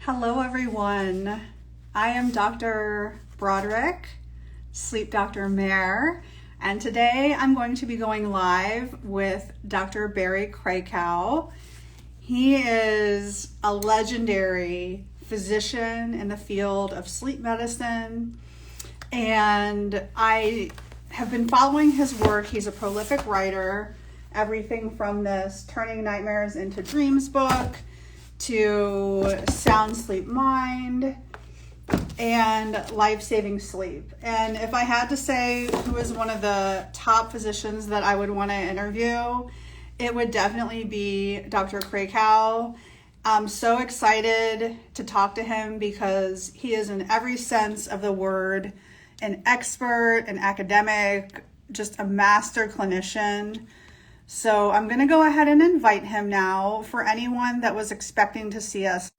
Hello, everyone. I am Dr. Broderick, sleep doctor Mare, and today I'm going to be going live with Dr. Barry Krakow. He is a legendary physician in the field of sleep medicine, and I have been following his work. He's a prolific writer, everything from this Turning Nightmares into Dreams book to Sound Sleep Mind and Life-Saving Sleep. And if I had to say who is one of the top physicians that I would want to interview, it would definitely be Dr. Krakow. I'm so excited to talk to him because he is, in every sense of the word, an expert, an academic, just a master clinician. So I'm going to go ahead and invite him now for anyone that was expecting to see us.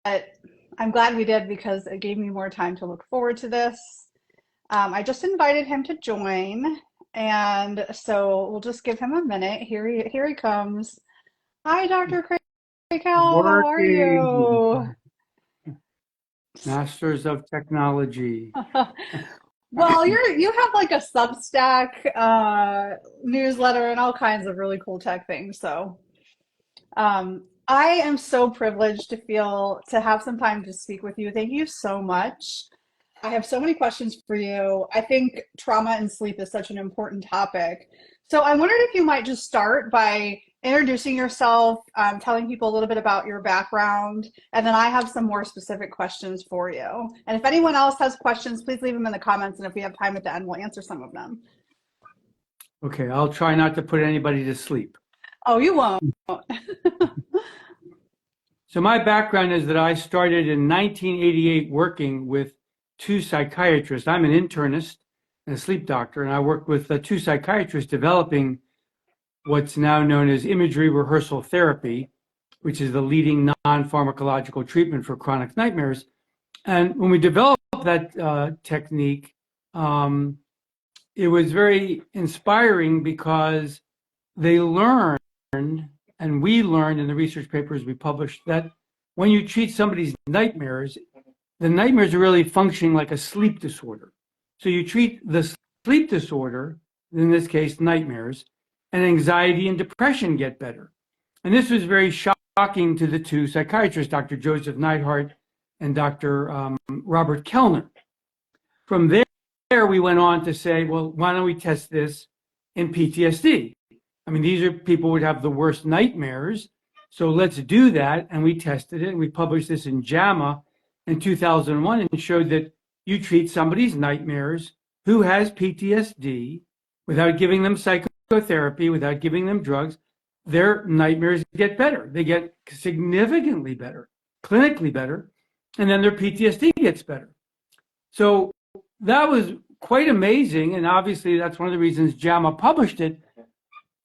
But I'm glad we did because it gave me more time to look forward to this. I just invited him to join, and so we'll just give him a minute. Here he comes. Hi, Dr. Krakow. How are you? Masters of technology. Well, you have like a Substack newsletter and all kinds of really cool tech things. So I am so privileged to have some time to speak with you. Thank you so much. I have so many questions for you. I think trauma and sleep is such an important topic. So I wondered if you might just start by introducing yourself, telling people a little bit about your background, and then I have some more specific questions for you. And if anyone else has questions, please leave them in the comments, and if we have time at the end, we'll answer some of them. Okay, I'll try not to put anybody to sleep. Oh, you won't. So my background is that I started in 1988 working with two psychiatrists. I'm an internist and a sleep doctor, and I worked with two psychiatrists developing what's now known as imagery rehearsal therapy, which is the leading non-pharmacological treatment for chronic nightmares. And when we developed that technique, it was very inspiring because they learned, and we learned in the research papers we published, that when you treat somebody's nightmares, the nightmares are really functioning like a sleep disorder. So you treat the sleep disorder, in this case, nightmares, and anxiety and depression get better. And this was very shocking to the two psychiatrists, Dr. Joseph Neidhart and Dr. Robert Kellner. From there, we went on to say, well, why don't we test this in PTSD? I mean, these are people who would have the worst nightmares. So let's do that. And we tested it. And we published this in JAMA in 2001 and showed that you treat somebody's nightmares who has PTSD without giving them psychotherapy, without giving them drugs, their nightmares get better. They get significantly better, clinically better, and then their PTSD gets better. So that was quite amazing, and obviously that's one of the reasons JAMA published it.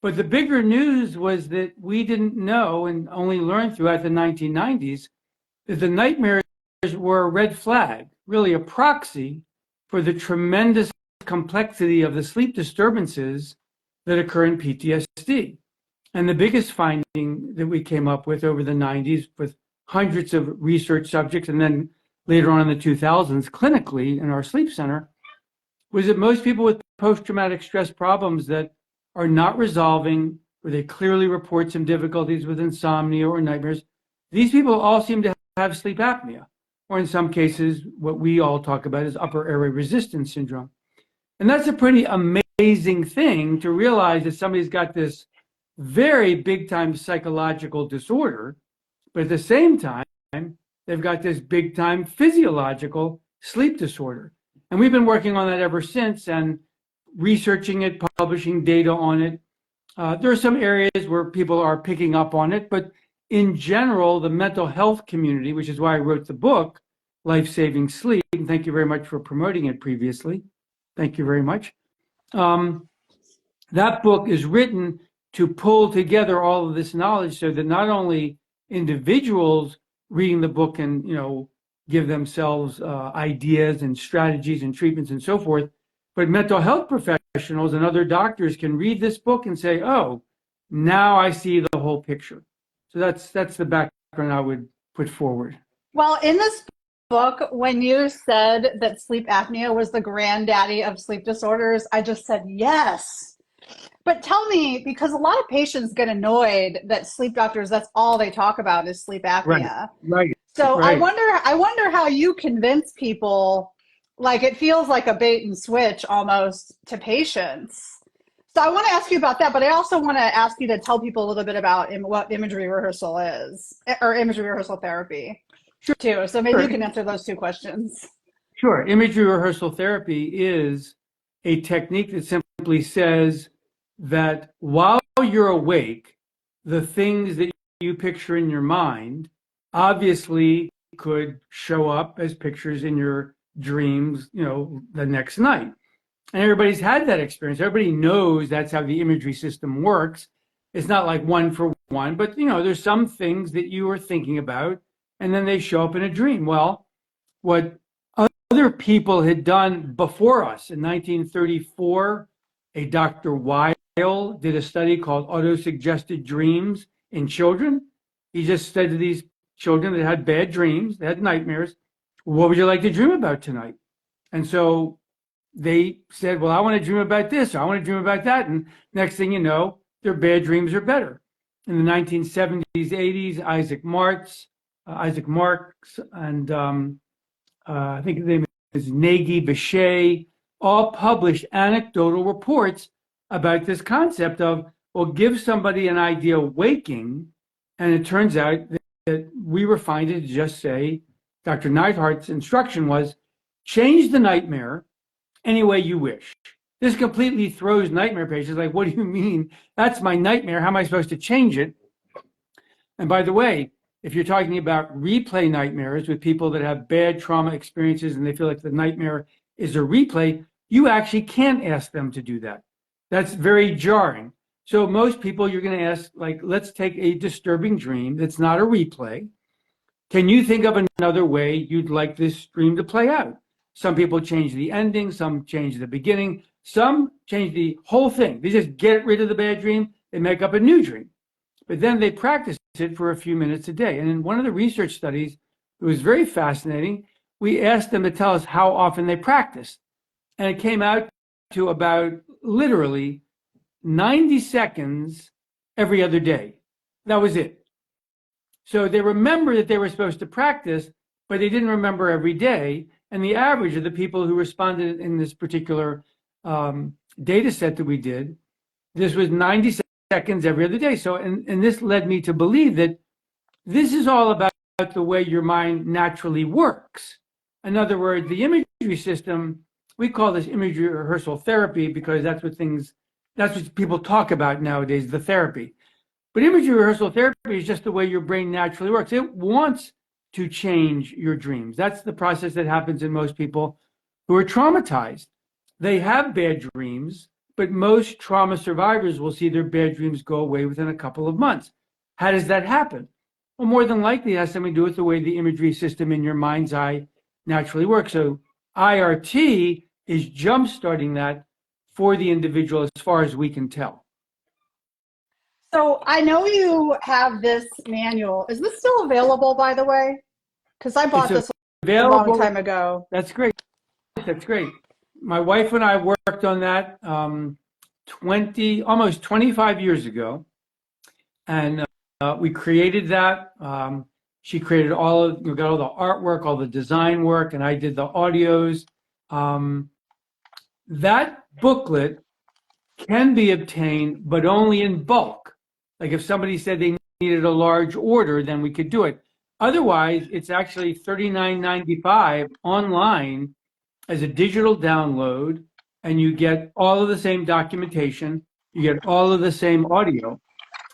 But the bigger news was that we didn't know and only learned throughout the 1990s that the nightmares were a red flag, really a proxy for the tremendous complexity of the sleep disturbances that occur in PTSD. And the biggest finding that we came up with over the 90s with hundreds of research subjects and then later on in the 2000s clinically in our sleep center was that most people with post-traumatic stress problems that are not resolving, where they clearly report some difficulties with insomnia or nightmares, these people all seem to have sleep apnea, or in some cases, what we all talk about is upper airway resistance syndrome. And that's a pretty amazing thing to realize that somebody's got this very big time psychological disorder, but at the same time, they've got this big time physiological sleep disorder. And we've been working on that ever since and researching it, publishing data on it. There are some areas where people are picking up on it, but in general, the mental health community, which is why I wrote the book, Life-Saving Sleep, and thank you very much for promoting it previously. Thank you very much. That book is written to pull together all of this knowledge so that not only individuals reading the book can, give themselves ideas and strategies and treatments and so forth, but mental health professionals and other doctors can read this book and say, oh, now I see the whole picture. So that's the background I would put forward. Well, in this book, when you said that sleep apnea was the granddaddy of sleep disorders, I just said yes. But tell me, because a lot of patients get annoyed that sleep doctors, that's all they talk about is sleep Right, apnea. right, So right. I wonder how you convince people, like it feels like a bait and switch almost to patients. So I want to ask you about that, but I also want to ask you to tell people a little bit about what imagery rehearsal is, or imagery rehearsal therapy too. So maybe you Sure, can answer those two questions. sure. Imagery rehearsal therapy is a technique that simply says that while you're awake, the things that you picture in your mind obviously could show up as pictures in your dreams, the next night. And everybody's had that experience. Everybody knows that's how the imagery system works. It's not like one for one, but there's some things that you are thinking about and then they show up in a dream. Well, what other people had done before us in 1934, a Dr. Weil did a study called autosuggested dreams in children. He just said to these children that had bad dreams, they had nightmares, what would you like to dream about tonight? And so they said, well, I want to dream about this, or I want to dream about that. And next thing you know, their bad dreams are better. In the 1970s, 80s, Isaac Marks, and I think his name is Nagy Bechet, all published anecdotal reports about this concept of, well, give somebody an idea waking, and it turns out that we refined it to just say, Dr. Neidhart's instruction was, change the nightmare any way you wish. This completely throws nightmare patients like, what do you mean? That's my nightmare. How am I supposed to change it? And by the way, if you're talking about replay nightmares with people that have bad trauma experiences and they feel like the nightmare is a replay, you actually can't ask them to do that. That's very jarring. So most people you're going to ask, like, let's take a disturbing dream that's not a replay. Can you think of another way you'd like this dream to play out? Some people change the ending, some change the beginning, some change the whole thing. They just get rid of the bad dream, they make up a new dream. But then they practice it for a few minutes a day. And in one of the research studies, it was very fascinating. We asked them to tell us how often they practiced. And it came out to about literally 90 seconds every other day. That was it. So they remember that they were supposed to practice, but they didn't remember every day. And the average of the people who responded in this particular data set that we did, this was 90 seconds every other day. So, and this led me to believe that this is all about the way your mind naturally works. In other words, the imagery system, we call this imagery rehearsal therapy because that's what people talk about nowadays, the therapy. But imagery rehearsal therapy is just the way your brain naturally works. It wants to change your dreams. That's the process that happens in most people who are traumatized. They have bad dreams, but most trauma survivors will see their bad dreams go away within a couple of months. How does that happen? Well, more than likely, it has something to do with the way the imagery system in your mind's eye naturally works. So IRT is jump-starting that for the individual as far as we can tell. So I know you have this manual. Is this still available, by the way? Because I bought this a long time ago. That's great. That's great. My wife and I worked on that almost 25 years ago, and we created that. She created got all the artwork, all the design work, and I did the audios. That booklet can be obtained, but only in bulk. Like if somebody said they needed a large order, then we could do it. Otherwise, it's actually $39.95 online as a digital download, and you get all of the same documentation, you get all of the same audio.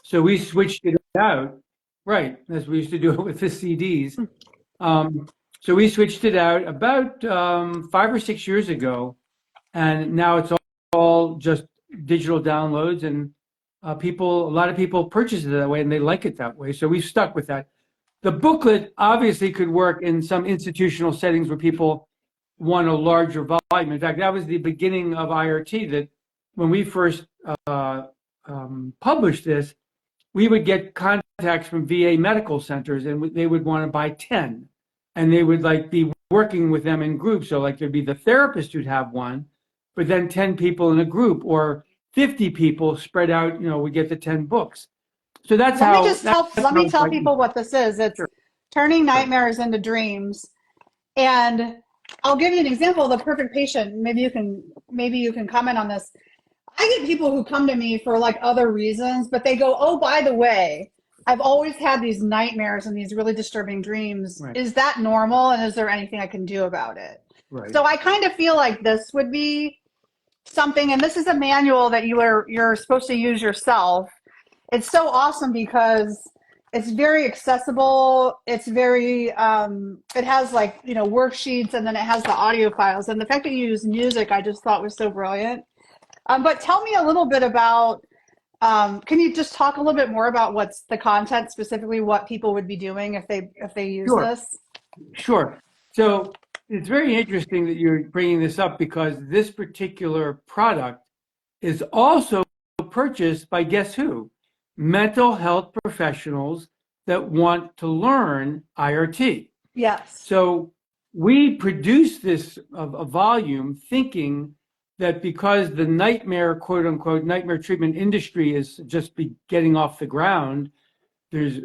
So we switched it out, right, as we used to do it with the CDs. So we switched it out about 5 or 6 years ago, and now it's all just digital downloads, and a lot of people purchase it that way, and they like it that way. So we've stuck with that. The booklet obviously could work in some institutional settings where people want a larger volume. In fact, that was the beginning of IRT, that when we first published this, we would get contacts from VA medical centers, and they would want to buy 10, and they would like be working with them in groups. So like there'd be the therapist who'd have one, but then 10 people in a group, or 50 people spread out. We get the 10 books. So that's Let how. me just tell, let me tell people what this is. It's Sure. turning nightmares into dreams. And I'll give you an example of the perfect patient. Maybe you can comment on this. I get people who come to me for like other reasons, but they go, "Oh, by the way, I've always had these nightmares and these really disturbing dreams. Right. Is that normal? And is there anything I can do about it?" Right. So I kind of feel like this would be something, and this is a manual that you're supposed to use yourself. It's so awesome because it's very accessible. It's very, it has like, worksheets, and then it has the audio files. And the fact that you use music, I just thought was so brilliant. But tell me a little bit about, can you just talk a little bit more about what's the content, specifically what people would be doing if they use Sure. this? Sure. So it's very interesting that you're bringing this up, because this particular product is also purchased by, guess who? Mental health professionals that want to learn IRT. Yes. So we produced this a volume thinking that because the nightmare, quote unquote, nightmare treatment industry is just getting off the ground, there's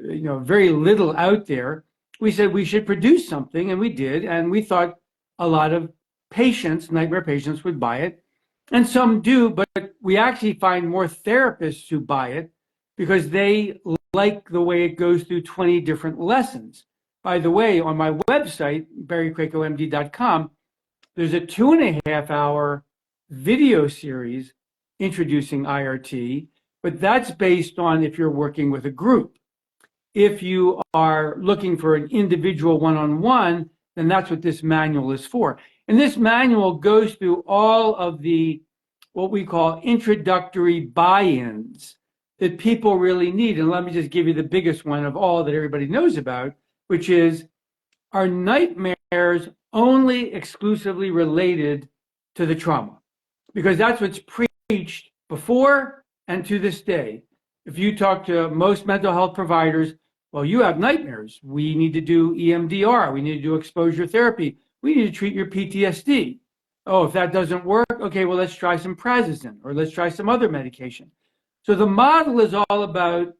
very little out there. We said we should produce something, and we did, and we thought a lot of patients, nightmare patients, would buy it, and some do, but we actually find more therapists who buy it because they like the way it goes through 20 different lessons. By the way, on my website, barrykrakowmd.com, there's a 2.5-hour video series introducing IRT, but that's based on if you're working with a group. If you are looking for an individual one-on-one, then that's what this manual is for. And this manual goes through all of the, what we call introductory buy-ins that people really need. And let me just give you the biggest one of all that everybody knows about, which is, are nightmares only exclusively related to the trauma? Because that's what's preached before and to this day. If you talk to most mental health providers, well, you have nightmares. We need to do EMDR. We need to do exposure therapy. We need to treat your PTSD. Oh, if that doesn't work, okay, well, let's try some prazosin, or let's try some other medication. So the model is all about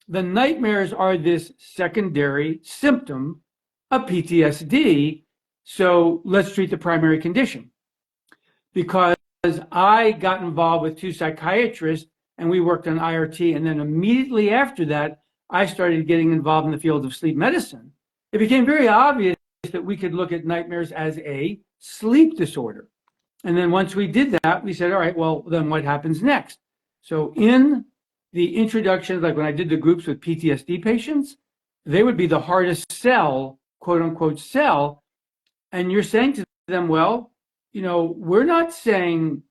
the nightmares are this secondary symptom of PTSD. So let's treat the primary condition. Because I got involved with 2 psychiatrists, and we worked on IRT, and then immediately after that, I started getting involved in the field of sleep medicine. It became very obvious that we could look at nightmares as a sleep disorder. And then once we did that, we said, all right, well, then what happens next? So in the introductions, like when I did the groups with PTSD patients, they would be the hardest sell, quote unquote, sell. And you're saying to them, well, we're not saying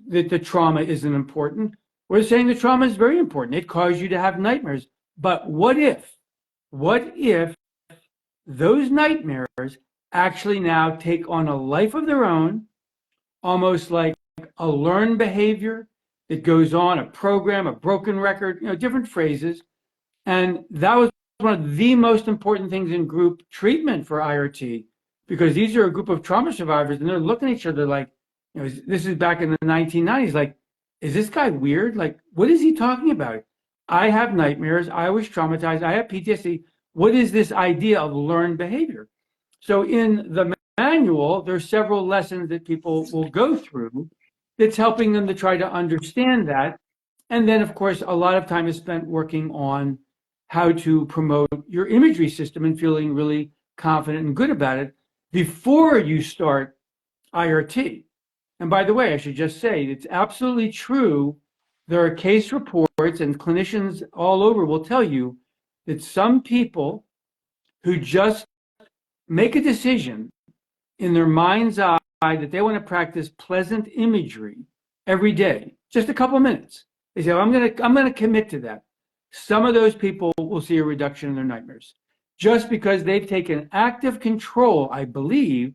that the trauma isn't important. We're saying the trauma is very important. It caused you to have nightmares. But what if those nightmares actually now take on a life of their own, almost like a learned behavior that goes on, a program, a broken record, different phrases. And that was one of the most important things in group treatment for IRT, because these are a group of trauma survivors, and they're looking at each other like, this is back in the 1990s, like, is this guy weird? Like, what is he talking about? I have nightmares. I was traumatized. I have PTSD. What is this idea of learned behavior? So in the manual, there's several lessons that people will go through that's helping them to try to understand that. And then, of course, a lot of time is spent working on how to promote your imagery system and feeling really confident and good about it before you start IRT. And by the way, I should just say, it's absolutely true. There are case reports, and clinicians all over will tell you that some people who just make a decision in their mind's eye that they want to practice pleasant imagery every day, just a couple minutes. They say, I'm going to commit to that. Some of those people will see a reduction in their nightmares just because they've taken active control, I believe,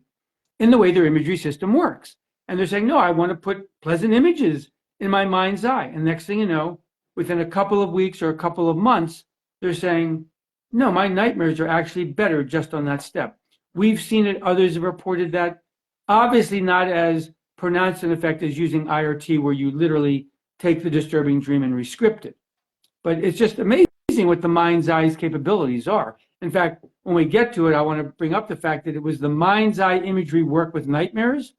in the way their imagery system works. And they're saying, no, I want to put pleasant images in my mind's eye. And next thing you know, within a couple of weeks or a couple of months, they're saying, no, my nightmares are actually better just on that step. We've seen it. Others have reported that. Obviously not as pronounced an effect as using IRT, where you literally take the disturbing dream and rescript it. But it's just amazing what the mind's eye's capabilities are. In fact, when we get to it, I want to bring up the fact that it was the mind's eye imagery work with nightmares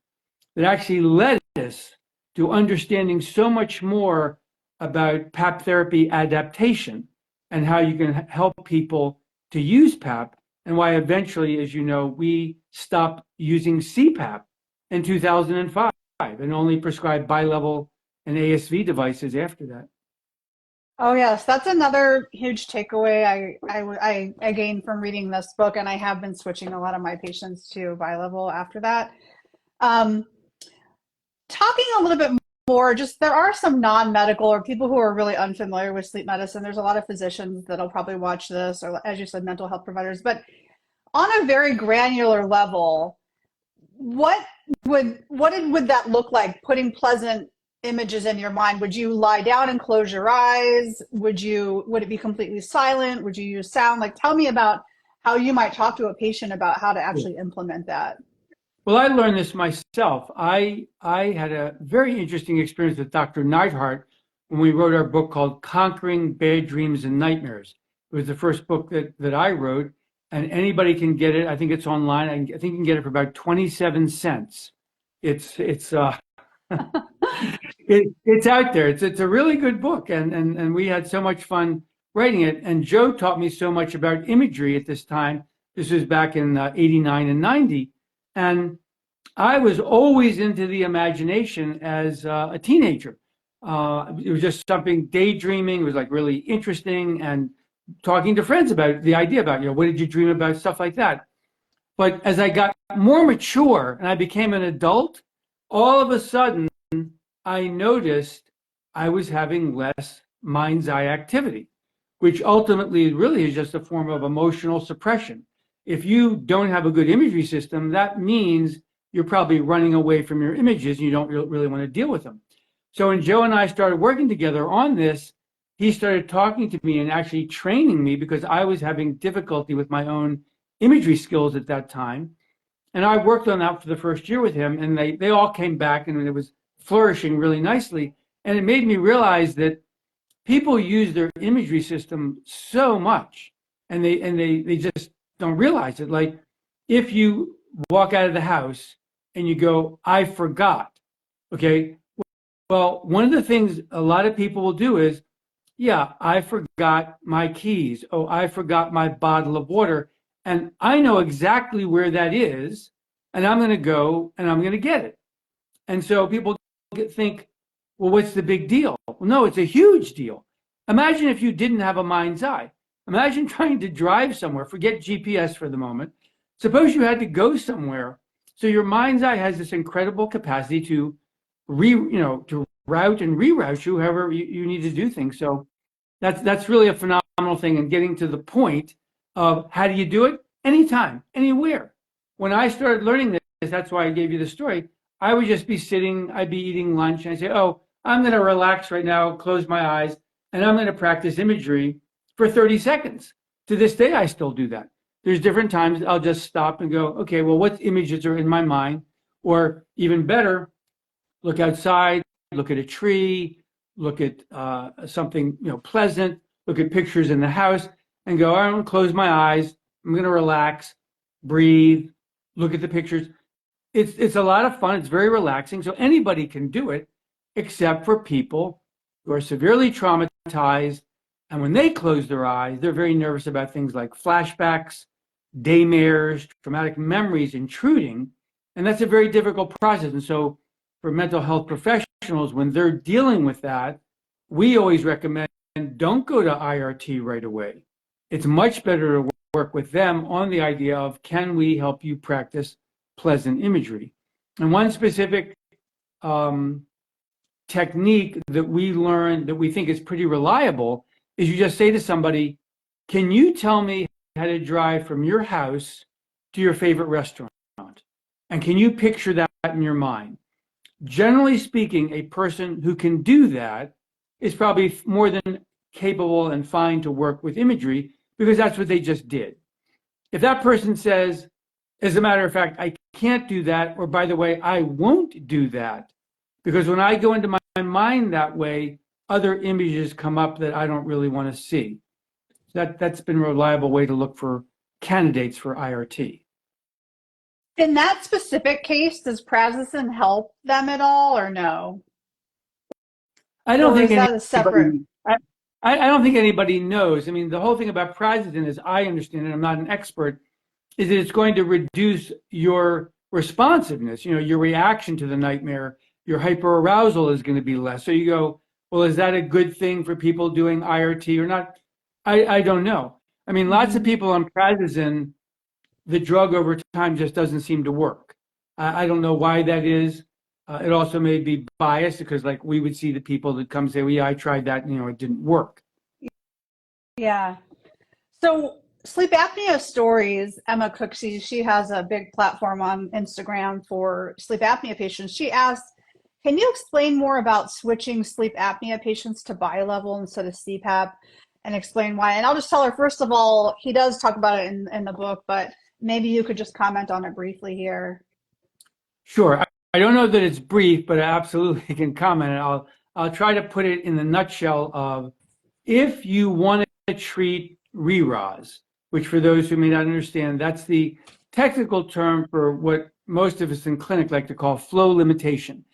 that actually led us to understanding so much more about PAP therapy adaptation and how you can help people to use PAP, and why eventually, as you know, we stopped using CPAP in 2005 and only prescribed bilevel and ASV devices after that. Oh yes, that's another huge takeaway I gained from reading this book, and I have been switching a lot of my patients to bilevel after that. Um, Talking a little bit more, just there are some non-medical or people who are really unfamiliar with sleep medicine. There's a lot of physicians that'll probably watch this, or as you said, mental health providers. But on a very granular level, what would that look like? Putting pleasant images in your mind. Would you lie down and close your eyes? Would it be completely silent? Would you use sound? Like, tell me about how you might talk to a patient about how to actually implement that. Well, I learned this myself. I had a very interesting experience with Dr. Neidhart when we wrote our book called Conquering Bad Dreams and Nightmares. It was the first book that I wrote, and anybody can get it. I think it's online. I think you can get it for about 27 cents. It's it's out there. It's a really good book, and we had so much fun writing it. And Joe taught me so much about imagery at this time. This was back in 89 and 90. And I was always into the imagination as a teenager. It was just something, daydreaming. It was like really interesting, and talking to friends about the idea about, what did you dream about, stuff like that. But as I got more mature and I became an adult, all of a sudden I noticed I was having less mind's eye activity, which ultimately really is just a form of emotional suppression. If you don't have a good imagery system, that means you're probably running away from your images and you don't really want to deal with them. So when Joe and I started working together on this, he started talking to me and actually training me, because I was having difficulty with my own imagery skills at that time. And I worked on that for the first year with him, and they all came back, and it was flourishing really nicely. And it made me realize that people use their imagery system so much, and they just don't realize it. Like, if you walk out of the house and you go, I forgot, okay? Well, one of the things a lot of people will do is, yeah, I forgot my keys. Oh, I forgot my bottle of water. And I know exactly where that is, and I'm going to go and I'm going to get it. And so people think, well, what's the big deal? Well, no, it's a huge deal. Imagine if you didn't have a mind's eye. Imagine trying to drive somewhere. Forget GPS for the moment. Suppose you had to go somewhere. So your mind's eye has this incredible capacity to to route and reroute you however you need to do things. So that's really a phenomenal thing. And getting to the point of how do you do it? Anytime, anywhere. When I started learning this, that's why I gave you the story. I would just be sitting, I'd be eating lunch, and I'd say, oh, I'm going to relax right now, close my eyes, and I'm going to practice imagery for 30 seconds. To this day, I still do that. There's different times I'll just stop and go, okay, well, what images are in my mind? Or even better, look outside, look at a tree, look at something pleasant, look at pictures in the house, and go, I'm going to close my eyes, I'm going to relax, breathe, look at the pictures. It's a lot of fun. It's very relaxing. So anybody can do it, except for people who are severely traumatized. And when they close their eyes, they're very nervous about things like flashbacks, daymares, traumatic memories intruding. And that's a very difficult process. And so for mental health professionals, when they're dealing with that, we always recommend don't go to IRT right away. It's much better to work with them on the idea of, can we help you practice pleasant imagery? And one specific technique that we learned that we think is pretty reliable is you just say to somebody, can you tell me how to drive from your house to your favorite restaurant? And can you picture that in your mind? Generally speaking, a person who can do that is probably more than capable and fine to work with imagery because that's what they just did. If that person says, as a matter of fact, I can't do that, or by the way, I won't do that, because when I go into my mind that way, other images come up that I don't really want to see. That's been a reliable way to look for candidates for IRT. In that specific case, does prazosin help them at all or no? I don't Or think is that a separate? anybody. I don't think anybody knows. I mean, the whole thing about prazosin, as I understand it, I'm not an expert, is that it's going to reduce your responsiveness, your reaction to the nightmare, your hyperarousal is going to be less. So you go, well, is that a good thing for people doing IRT or not? I don't know. I mean, lots of Mhm. people on prazosin, the drug over time just doesn't seem to work. I don't know why that is. It also may be biased because, like, we would see the people that come say, "Well, yeah, I tried that, and, it didn't work." Yeah. So sleep apnea stories, Emma Cooksey, she has a big platform on Instagram for sleep apnea patients. She asked, can you explain more about switching sleep apnea patients to bilevel instead of CPAP and explain why? And I'll just tell her, first of all, he does talk about it in the book, but maybe you could just comment on it briefly here. Sure. I don't know that it's brief, but I absolutely can comment. I'll try to put it in the nutshell of if you want to treat RERAs, which for those who may not understand, that's the technical term for what most of us in clinic like to call flow limitation.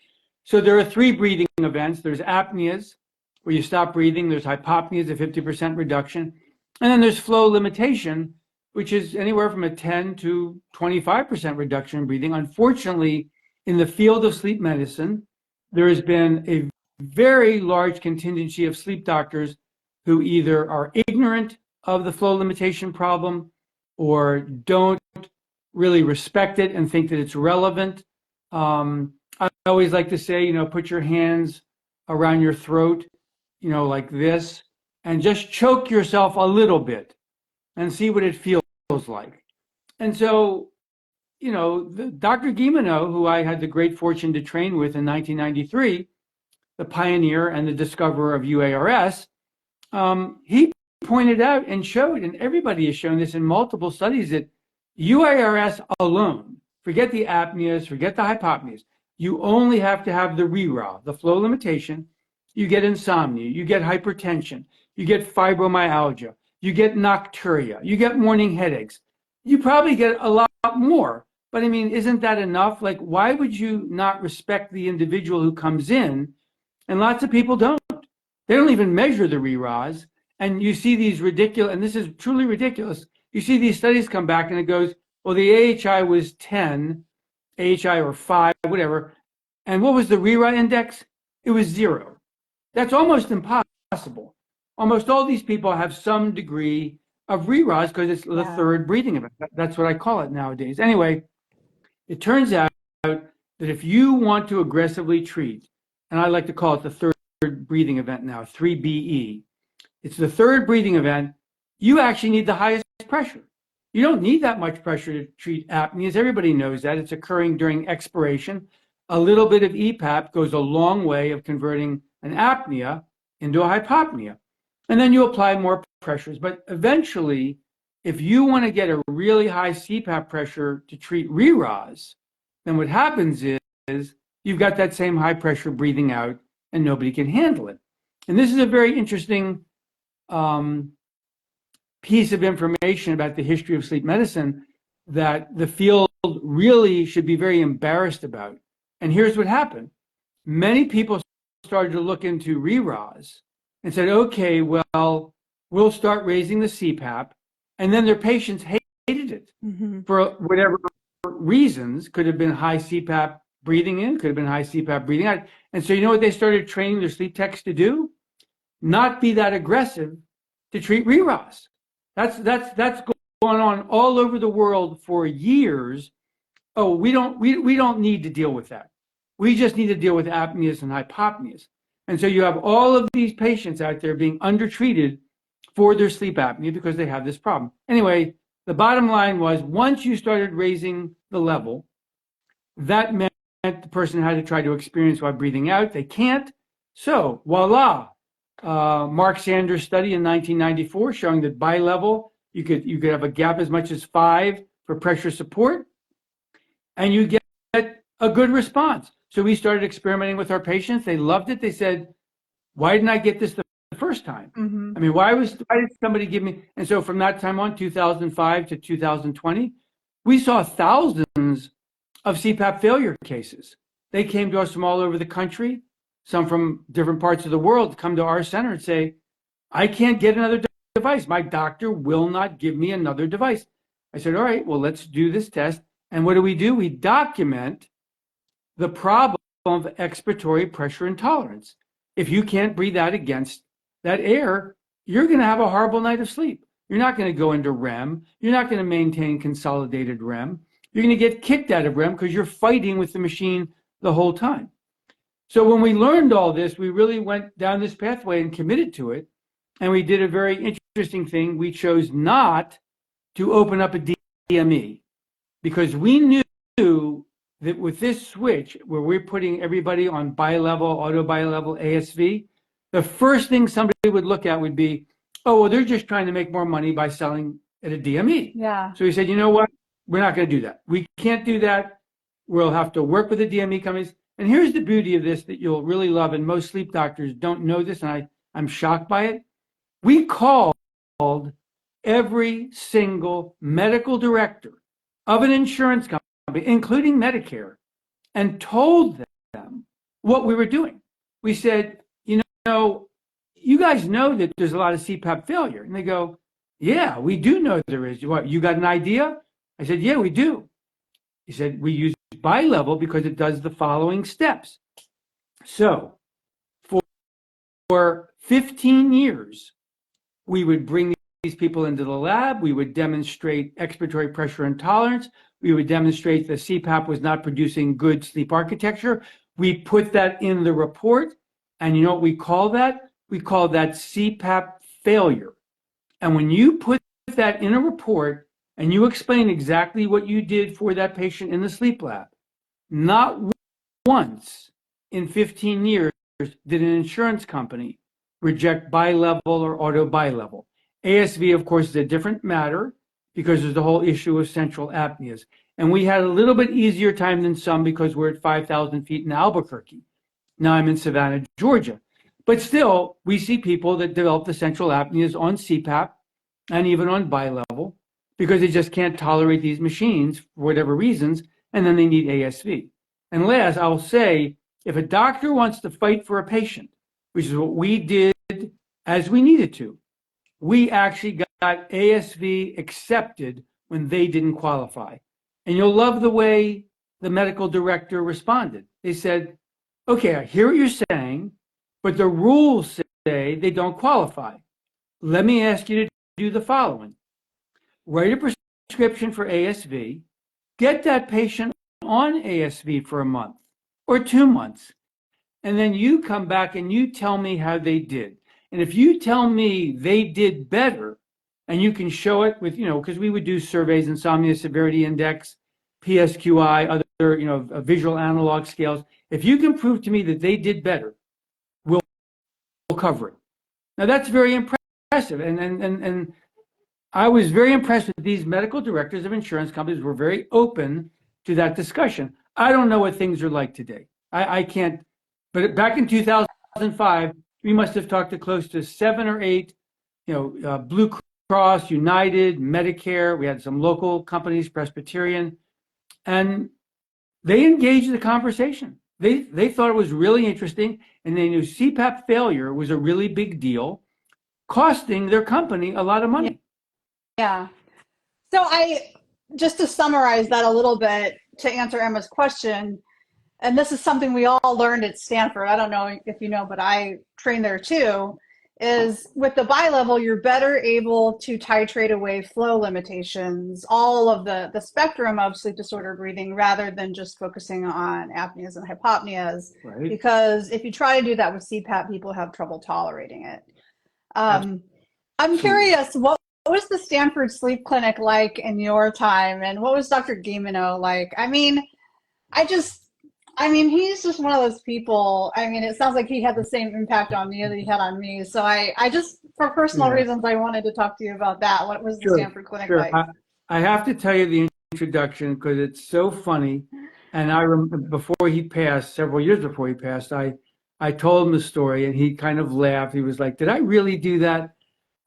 So there are three breathing events. There's apneas, where you stop breathing. There's hypopneas, a 50% reduction. And then there's flow limitation, which is anywhere from a 10 to 25% reduction in breathing. Unfortunately, in the field of sleep medicine, there has been a very large contingency of sleep doctors who either are ignorant of the flow limitation problem or don't really respect it and think that it's relevant. I always like to say, put your hands around your throat, like this, and just choke yourself a little bit and see what it feels like. And so, Dr. Guilleminault, who I had the great fortune to train with in 1993, the pioneer and the discoverer of UARS, he pointed out and showed, and everybody has shown this in multiple studies, that UARS alone, forget the apneas, forget the hypopneas, you only have to have the RERA, the flow limitation. You get insomnia, you get hypertension, you get fibromyalgia, you get nocturia, you get morning headaches. You probably get a lot more. But I mean, isn't that enough? Like, why would you not respect the individual who comes in? And lots of people don't. They don't even measure the RERAs. And you see these ridiculous, and this is truly ridiculous. You see these studies come back and it goes, well, the AHI was 10, AHI or 5, whatever. And what was the RERA index? It was 0. That's almost impossible. Almost all these people have some degree of RERAs because it's the Yeah. third breathing event. That's what I call it nowadays. Anyway, it turns out that if you want to aggressively treat, and I like to call it the third breathing event now, 3BE, it's the third breathing event, you actually need the highest pressure. You don't need that much pressure to treat apneas. Everybody knows that. It's occurring during expiration. A little bit of EPAP goes a long way of converting an apnea into a hypopnea. And then you apply more pressures. But eventually, if you want to get a really high CPAP pressure to treat RERAs, then what happens is you've got that same high pressure breathing out and nobody can handle it. And this is a very interesting piece of information about the history of sleep medicine that the field really should be very embarrassed about. And here's what happened. Many people started to look into RERAs and said, okay, well, we'll start raising the CPAP. And then their patients hated it Mhm. for whatever reasons. Could have been high CPAP breathing in, could have been high CPAP breathing out. And so you know what they started training their sleep techs to do? Not be that aggressive to treat RERAs. That's going on all over the world for years. Oh, we don't need to deal with that. We just need to deal with apneas and hypopneas. And so you have all of these patients out there being undertreated for their sleep apnea because they have this problem. Anyway, the bottom line was once you started raising the level, that meant the person had to try to experience while breathing out. They can't. So voila, Mark Sanders' study in 1994 showing that bilevel, you could have a gap as much as 5 for pressure support, and you get a good response. So we started experimenting with our patients. They loved it. They said, why didn't I get this the first time? Mm-hmm. I mean, why did somebody give me? And so from that time on, 2005 to 2020, we saw thousands of CPAP failure cases. They came to us from all over the country, some from different parts of the world, come to our center and say, I can't get another device. My doctor will not give me another device. I said, all right, well, let's do this test. And what do? We document the problem of expiratory pressure intolerance. If you can't breathe out against that air, you're going to have a horrible night of sleep. You're not going to go into REM. You're not going to maintain consolidated REM. You're going to get kicked out of REM because you're fighting with the machine the whole time. So when we learned all this, we really went down this pathway and committed to it. And we did a very interesting thing. We chose not to open up a DME because we knew that with this switch, where we're putting everybody on bilevel, auto bilevel, ASV, the first thing somebody would look at would be, oh, well, they're just trying to make more money by selling at a DME. Yeah. So we said, you know what? We're not going to do that. We can't do that. We'll have to work with the DME companies. And here's the beauty of this that you'll really love, and most sleep doctors don't know this, and I'm shocked by it. We called every single medical director of an insurance company, including Medicare, and told them what we were doing. We said, you know, you guys know that there's a lot of CPAP failure. And they go, yeah, we do know there is. What, you got an idea? I said, yeah, we do. He said, we use bilevel because it does the following steps. So for 15 years, we would bring these people into the lab. We would demonstrate expiratory pressure intolerance. We would demonstrate the CPAP was not producing good sleep architecture. We put that in the report. And you know what we call that? We call that CPAP failure. And when you put that in a report and you explain exactly what you did for that patient in the sleep lab, not once in 15 years did an insurance company reject bilevel or auto bilevel. ASV, of course, is a different matter because there's the whole issue of central apneas. And we had a little bit easier time than some because we're at 5,000 feet in Albuquerque. Now I'm in Savannah, Georgia. But still, we see people that develop the central apneas on CPAP and even on bilevel because they just can't tolerate these machines for whatever reasons, and then they need ASV. And last, I'll say, if a doctor wants to fight for a patient, which is what we did as we needed to, we actually got ASV accepted when they didn't qualify. And you'll love the way the medical director responded. They said, okay, I hear what you're saying, but the rules say they don't qualify. Let me ask you to do the following. Write a prescription for ASV, get that patient on ASV for a month or 2 months, and then you come back and you tell me how they did. And if you tell me they did better, and you can show it with, because we would do surveys, insomnia severity index, PSQI, other, visual analog scales. If you can prove to me that they did better, we'll cover it. Now that's very impressive. And I was very impressed with these medical directors of insurance companies were very open to that discussion. I don't know what things are like today. I can't, but back in 2005, we must have talked to close to 7 or 8, Blue Cross, United, Medicare. We had some local companies, Presbyterian, and they engaged in the conversation. They thought it was really interesting, and they knew CPAP failure was a really big deal, costing their company a lot of money. Yeah. So just to summarize that a little bit, to answer Emma's question, and this is something we all learned at Stanford. I don't know if you know, but I trained there too, is with the bilevel, you're better able to titrate away flow limitations, all of the spectrum of sleep disorder breathing, rather than just focusing on apneas and hypopneas. Right. Because if you try to do that with CPAP, people have trouble tolerating it. I'm curious, what was the Stanford Sleep Clinic like in your time? And what was Dr. Guilleminault like? I mean, I mean, he's just one of those people. I mean, it sounds like he had the same impact on me that he had on me. So I just, for personal Yeah, reasons, I wanted to talk to you about that. What was the sure, Stanford Clinic sure. like? I have to tell you the introduction because it's so funny. And I remember before he passed, several years before he passed, I told him the story and he kind of laughed. He was like, "Did I really do that?"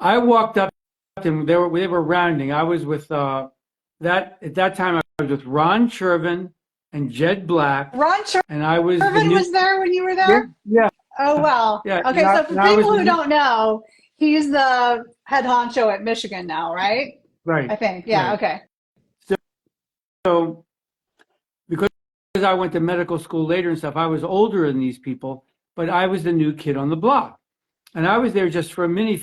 I walked up to him. They were rounding. I was with that at that time. I was with Ron Chervin and Jed Black, Ron and I was the Shervin new. was there when you were Yeah, there? yeah, Oh, well. yeah. Okay, so for And I was people the who new. don't know, he's the head honcho at Michigan now, right? Right, I think. Yeah, right. okay. So, so because I went to medical school later and stuff, I was older than these people, but I was the new kid on the block. And I was there just for a mini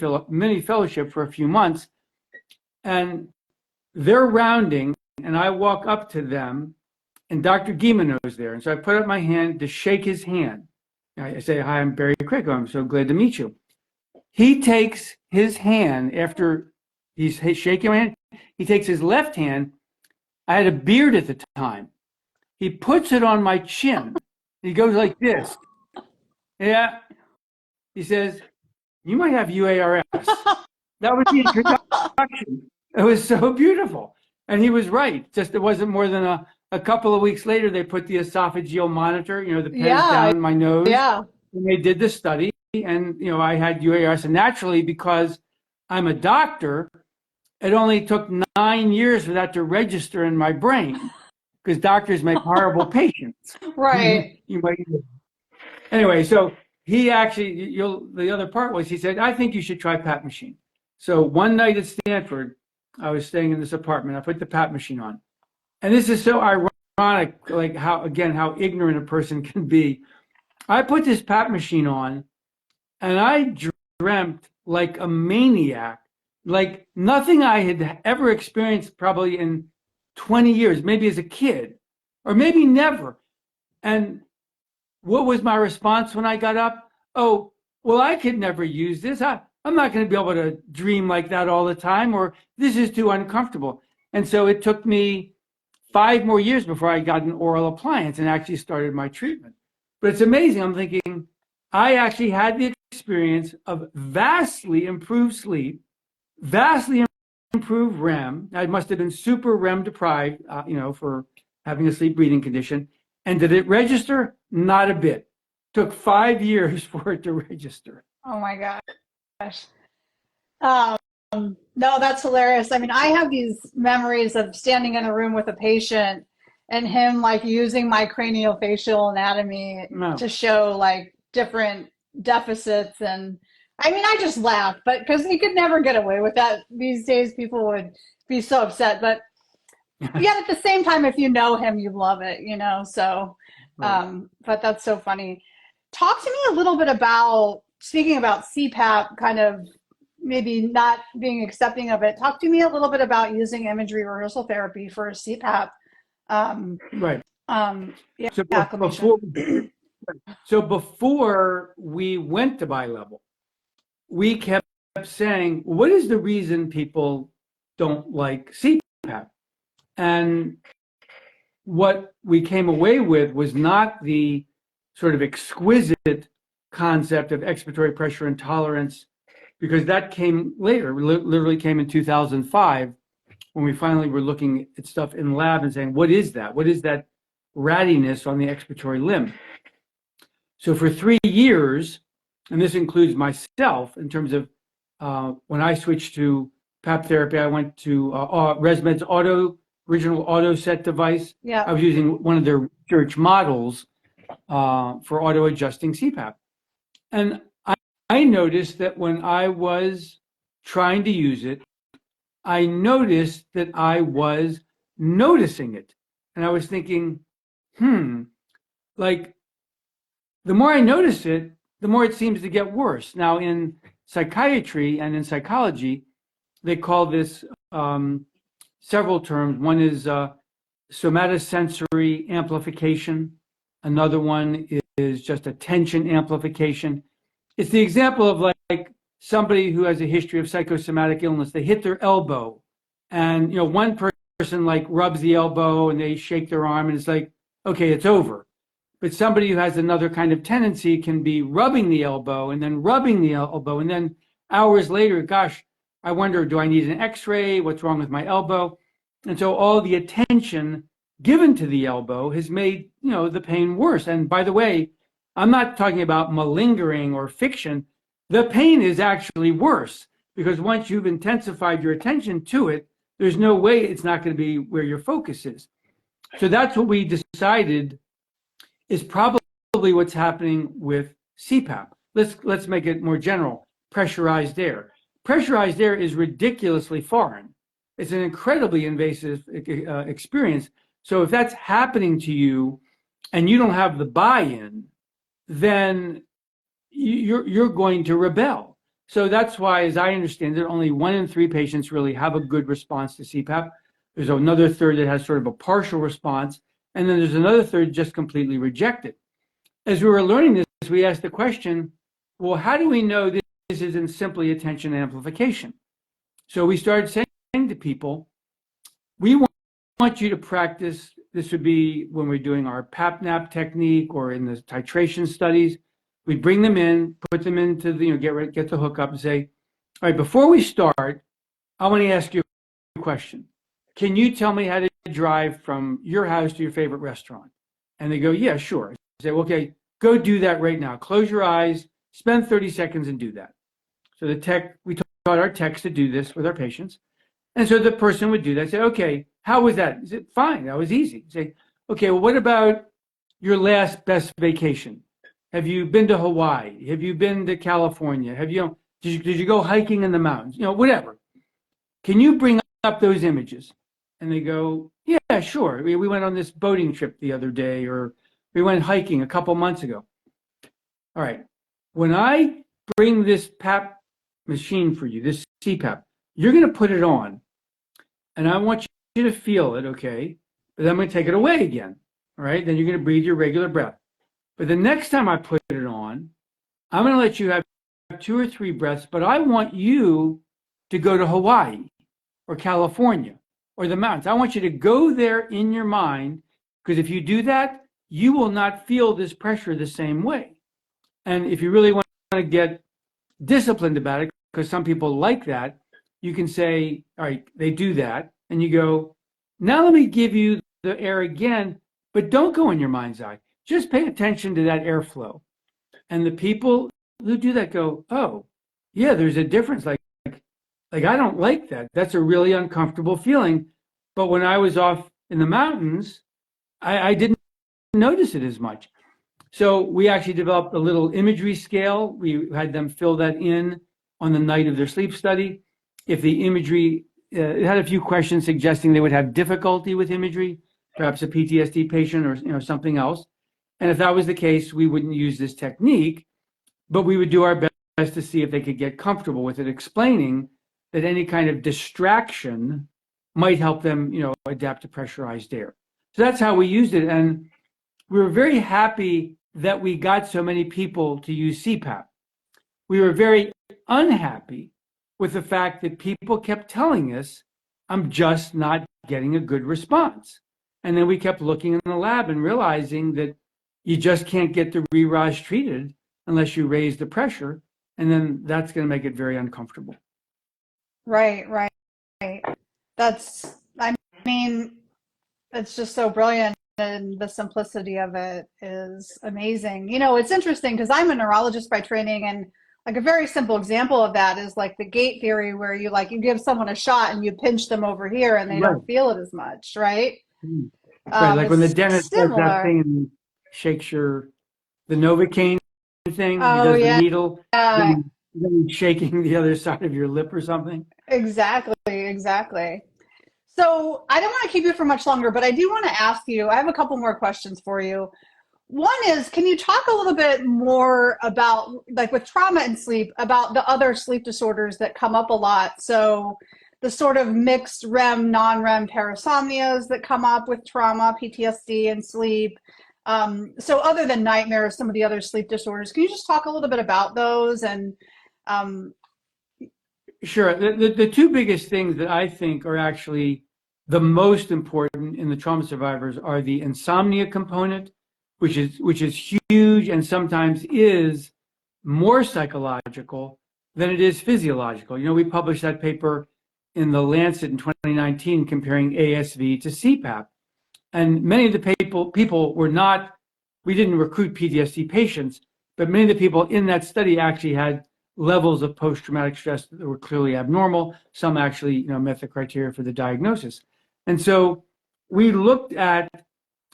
fellowship for a few months. And they're rounding, and I walk up to them, and Dr. Guimeno's there. And so I put up my hand to shake his hand. I say, "Hi, I'm Barry Krakow. I'm so glad to meet you." He takes his hand after he's shaking my hand. He takes his left hand. I had a beard at the time. He puts it on my chin. He goes like this. Yeah. He says, "You might have UARS." That was the introduction. It was so beautiful. And he was right. Just it wasn't more than a couple of weeks later, they put the esophageal monitor, the pens Yeah, down my nose, yeah. and they did the study. And, I had UARS. And naturally, because I'm a doctor, it only took 9 years for that to register in my brain because doctors make horrible patients. Right. You might Anyway, so he actually, the other part was he said, "I think you should try Pat machine." So one night at Stanford, I was staying in this apartment. I put the Pat machine on. And this is so ironic, like how ignorant a person can be. I put this Pat machine on and I dreamt like a maniac, like nothing I had ever experienced probably in 20 years, maybe as a kid, or maybe never. And what was my response when I got up? "Oh, well, I could never use this. I'm not going to be able to dream like that all the time, or this is too uncomfortable." And so it took me 5 more years before I got an oral appliance and actually started my treatment. But it's amazing. I'm thinking I actually had the experience of vastly improved sleep, vastly improved REM. I must have been super REM deprived, for having a sleep breathing condition. And did it register? Not a bit. Took 5 years for it to register. Oh my gosh. Um, no, that's hilarious. I mean, I have these memories of standing in a room with a patient and him like using my craniofacial anatomy No, to show like different deficits. And I mean, I just laugh, but because he could never get away with that these days, people would be so upset. But yet at the same time, if you know him, you love it, you know? So, right. but that's so funny. Talk to me a little bit about, speaking about CPAP, kind of maybe not being accepting of it. Talk to me a little bit about using imagery rehearsal therapy for CPAP um, Right. yeah, So acclimation. before we went to bi-level, we kept saying, "What is the reason people don't like CPAP?" And what we came away with was not the sort of exquisite concept of expiratory pressure intolerance, because that came later, literally came in 2005, when we finally were looking at stuff in lab and saying, what is that? What is that rattiness on the expiratory limb? So for 3 years, and this includes myself in terms of when I switched to PAP therapy, I went to ResMed's original auto set device. Yeah. I was using one of their research models for auto adjusting CPAP. And I noticed that when I was trying to use it, I noticed that I was noticing it. And I was thinking, like the more I notice it, the more it seems to get worse. Now, in psychiatry and in psychology, they call this several terms. One is somatosensory amplification. Another one is just attention amplification. It's the example of like somebody who has a history of psychosomatic illness. They hit their elbow, and one person like rubs the elbow and they shake their arm, and it's like, okay, it's over. But somebody who has another kind of tendency can be rubbing the elbow and then rubbing the elbow. And then hours later, gosh, I wonder, do I need an x-ray? What's wrong with my elbow? And so all the attention given to the elbow has made, the pain worse. And by the way, I'm not talking about malingering or fiction. The pain is actually worse because once you've intensified your attention to it, there's no way it's not going to be where your focus is. So that's what we decided is probably what's happening with CPAP. Let's make it more general. Pressurized air. Pressurized air is ridiculously foreign. It's an incredibly invasive experience. So if that's happening to you and you don't have the buy-in, then you're going to rebel. So that's why, as I understand it, only 1 in 3 patients really have a good response to CPAP. There's another third that has sort of a partial response, and then there's another third just completely reject it. As we were learning this, we asked the question, well, how do we know this isn't simply attention amplification? So we started saying to people, we want you to practice, this would be when we're doing our PAP-NAP technique or in the titration studies, we bring them in, put them into the, get the hookup and say, all right, before we start, I want to ask you a question. Can you tell me how to drive from your house to your favorite restaurant? And they go, yeah, sure. I say, okay, go do that right now. Close your eyes, spend 30 seconds and do that. So we taught our techs to do this with our patients. And so the person would do that. Say, okay, how was that? Is it fine? That was easy. Say, okay, well, what about your last best vacation? Have you been to Hawaii? Have you been to California? Did you go hiking in the mountains? Whatever. Can you bring up those images? And they go, yeah, sure. We went on this boating trip the other day, or we went hiking a couple months ago. All right. When I bring this PAP machine for you, this CPAP, you're going to put it on, and I want you to feel it, okay? But then I'm going to take it away again, all right? Then you're going to breathe your regular breath. But the next time I put it on, I'm going to let you have 2 or 3 breaths, but I want you to go to Hawaii or California or the mountains. I want you to go there in your mind, because if you do that, you will not feel this pressure the same way. And if you really want to get disciplined about it, because some people like that, you can say, all right, they do that, and you go, now let me give you the air again, but don't go in your mind's eye. Just pay attention to that airflow. And the people who do that go, oh, yeah, there's a difference. Like I don't like that. That's a really uncomfortable feeling. But when I was off in the mountains, I didn't notice it as much. So we actually developed a little imagery scale. We had them fill that in on the night of their sleep study. If the imagery, it had a few questions suggesting they would have difficulty with imagery, perhaps a PTSD patient or something else. And if that was the case, we wouldn't use this technique, but we would do our best to see if they could get comfortable with it, explaining that any kind of distraction might help them, adapt to pressurized air. So that's how we used it. And we were very happy that we got so many people to use CPAP. We were very unhappy with the fact that people kept telling us, I'm just not getting a good response. And then we kept looking in the lab and realizing that you just can't get the re-RAS treated unless you raise the pressure. And then that's going to make it very uncomfortable. Right. I mean, it's just so brilliant. And the simplicity of it is amazing. It's interesting because I'm a neurologist by training, and like a very simple example of that is like the gate theory, where you give someone a shot and you pinch them over here and they don't feel it as much, right? Right, like when the dentist does that thing and shakes the Novocaine thing, he does the needle, then he's shaking the other side of your lip or something. Exactly. So I don't want to keep you for much longer, but I do want to ask you, I have a couple more questions for you. One is, can you talk a little bit more about, like with trauma and sleep, about the other sleep disorders that come up a lot? So the sort of mixed REM, non-REM parasomnias that come up with trauma, PTSD, and sleep. So other than nightmares, some of the other sleep disorders, can you just talk a little bit about those? And Sure. The 2 biggest things that I think are actually the most important in the trauma survivors are the insomnia component which is huge and sometimes is more psychological than it is physiological. We published that paper in the Lancet in 2019 comparing ASV to CPAP. And many of the people were not, we didn't recruit PTSD patients, but many of the people in that study actually had levels of post-traumatic stress that were clearly abnormal. Some actually, met the criteria for the diagnosis. And so we looked at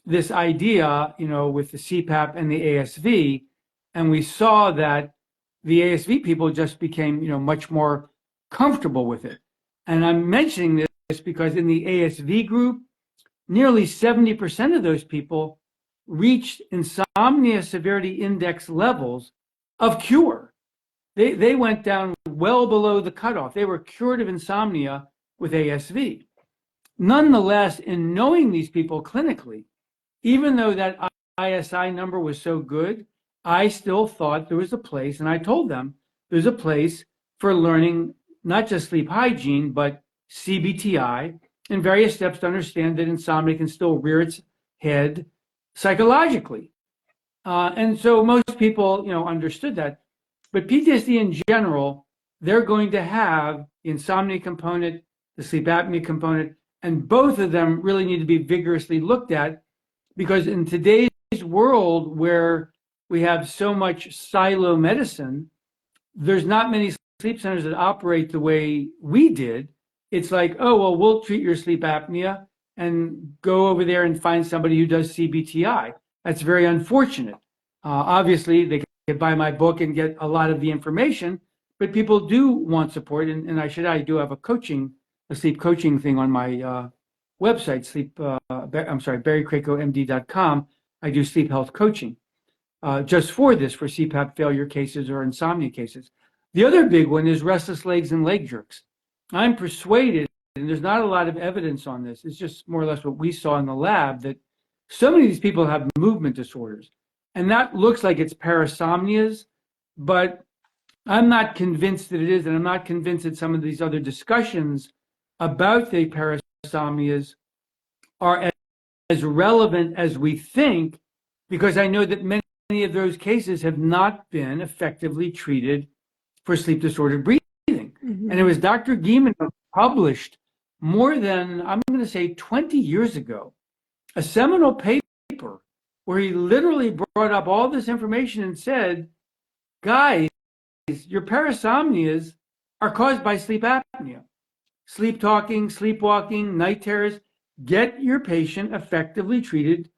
this idea, with the CPAP and the ASV, and we saw that the ASV people just became, much more comfortable with it. And I'm mentioning this because in the ASV group, nearly 70% of those people reached insomnia severity index levels of cure. They went down well below the cutoff. They were cured of insomnia with ASV. Nonetheless, in knowing these people clinically, even though that ISI number was so good, I still thought there was a place, and I told them there's a place for learning not just sleep hygiene, but CBTI and various steps to understand that insomnia can still rear its head psychologically. And so most people, understood that. But PTSD in general, they're going to have the insomnia component, the sleep apnea component, and both of them really need to be vigorously looked at, because in today's world where we have so much silo medicine, there's not many sleep centers that operate the way we did. It's like, oh, well, we'll treat your sleep apnea and go over there and find somebody who does CBTI. That's very unfortunate. Obviously, they can buy my book and get a lot of the information, but people do want support. And I do have a sleep coaching thing on my website, barrycrakowmd.com. I do sleep health coaching just for CPAP failure cases or insomnia cases. The other big one is restless legs and leg jerks. I'm persuaded, and there's not a lot of evidence on this, it's just more or less what we saw in the lab, that so many of these people have movement disorders. And that looks like it's parasomnias, but I'm not convinced that it is, and I'm not convinced that some of these other discussions about the parasomnias are as relevant as we think, because I know that many of those cases have not been effectively treated for sleep disordered breathing. Mm-hmm. And it was Dr. Gieman who published more than, I'm going to say 20 years ago, a seminal paper where he literally brought up all this information and said, guys, your parasomnias are caused by sleep apnea. Sleep talking, sleepwalking, night terrors. Get your patient effectively treated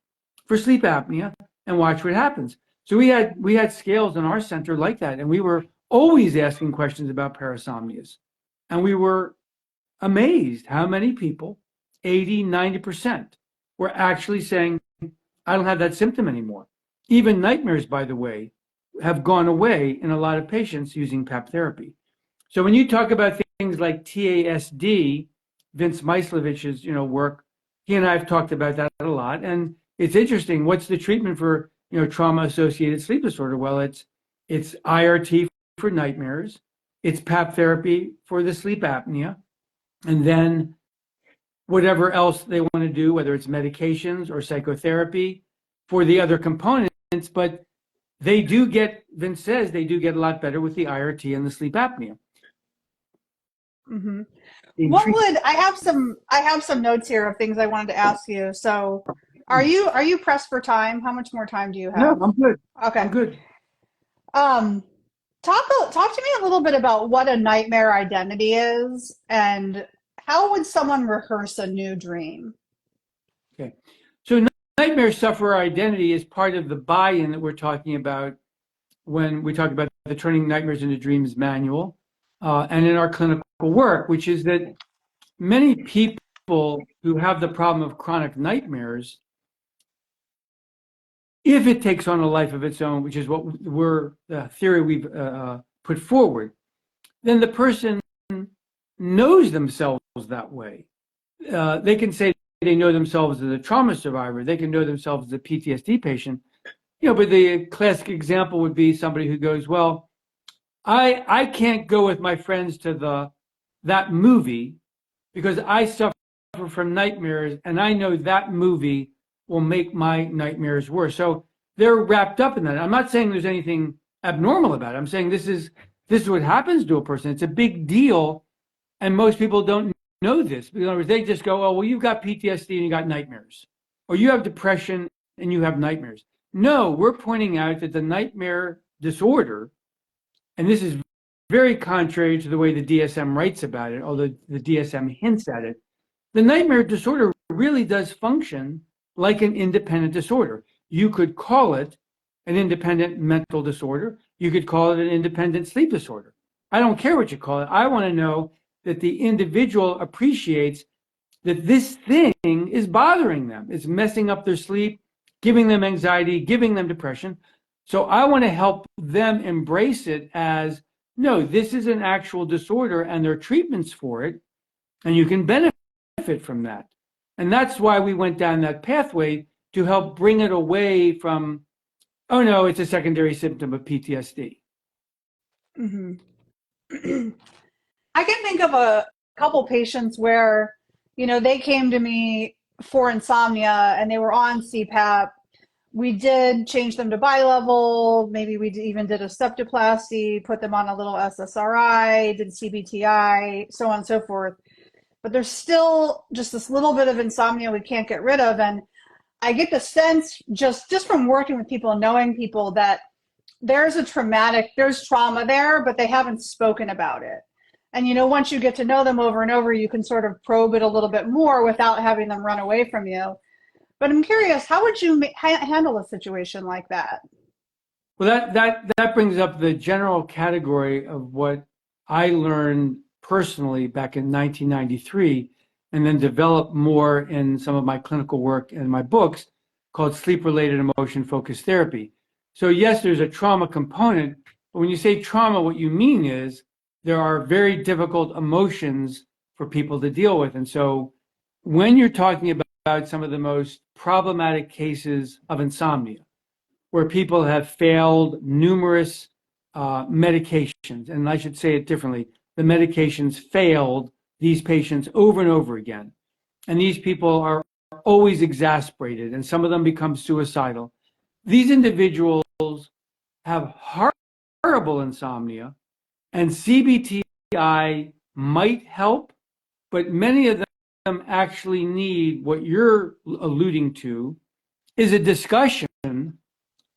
for sleep apnea and watch what happens. So we had scales in our center like that, and we were always asking questions about parasomnias. And we were amazed how many people, 80, 90%, were actually saying, I don't have that symptom anymore. Even nightmares, by the way, have gone away in a lot of patients using PAP therapy. So when you talk about things like TASD, Vince Myslovich's work, he and I have talked about that a lot. And it's interesting, what's the treatment for trauma-associated sleep disorder? Well, it's IRT for nightmares, it's PAP therapy for the sleep apnea, and then whatever else they want to do, whether it's medications or psychotherapy for the other components. But they do get, Vince says, they do get a lot better with the IRT and the sleep apnea. Mm-hmm. I have some notes here of things I wanted to ask you. So are you pressed for time? How much more time do you have? No, I'm good. Okay. I'm good. Talk to me a little bit about what a nightmare identity is, and how would someone rehearse a new dream? Okay. So nightmare sufferer identity is part of the buy-in that we're talking about when we talk about the Turning Nightmares into Dreams manual, and in our clinical work, which is that many people who have the problem of chronic nightmares, if it takes on a life of its own, which is what the theory we've put forward, then the person knows themselves that way. They can say they know themselves as a trauma survivor. They can know themselves as a PTSD patient. But the classic example would be somebody who goes, well, I can't go with my friends to that movie because I suffer from nightmares, and I know that movie will make my nightmares worse. So they're wrapped up in that. I'm not saying there's anything abnormal about it. I'm saying this is what happens to a person. It's a big deal, and most people don't know this. In other words, they just go, "Oh, well, you've got PTSD and you got nightmares, or you have depression and you have nightmares." No, we're pointing out that the nightmare disorder, and this is very contrary to the way the DSM writes about it, although the DSM hints at it, the nightmare disorder really does function like an independent disorder. You could call it an independent mental disorder. You could call it an independent sleep disorder. I don't care what you call it. I want to know that the individual appreciates that this thing is bothering them. It's messing up their sleep, giving them anxiety, giving them depression. So I want to help them embrace it as, no, this is an actual disorder and there are treatments for it, and you can benefit from that. And that's why we went down that pathway, to help bring it away from, oh no, it's a secondary symptom of PTSD. Mm-hmm. I can think of a couple patients where, they came to me for insomnia and they were on CPAP. We did change them to bilevel. Maybe we even did a septoplasty, put them on a little SSRI, did CBTI, so on and so forth. But there's still just this little bit of insomnia we can't get rid of. And I get the sense just from working with people and knowing people that there's trauma there, but they haven't spoken about it. And, once you get to know them over and over, you can sort of probe it a little bit more without having them run away from you. But I'm curious, how would you handle a situation like that? Well, that brings up the general category of what I learned personally back in 1993, and then developed more in some of my clinical work and my books, called sleep-related emotion-focused therapy. So yes, there's a trauma component, but when you say trauma, what you mean is there are very difficult emotions for people to deal with. And so when you're talking about some of the most problematic cases of insomnia, where people have failed numerous medications, and I should say it differently, the medications failed these patients over and over again. And these people are always exasperated, and some of them become suicidal. These individuals have horrible insomnia, and CBTI might help, but many of them actually need, what you're alluding to, is a discussion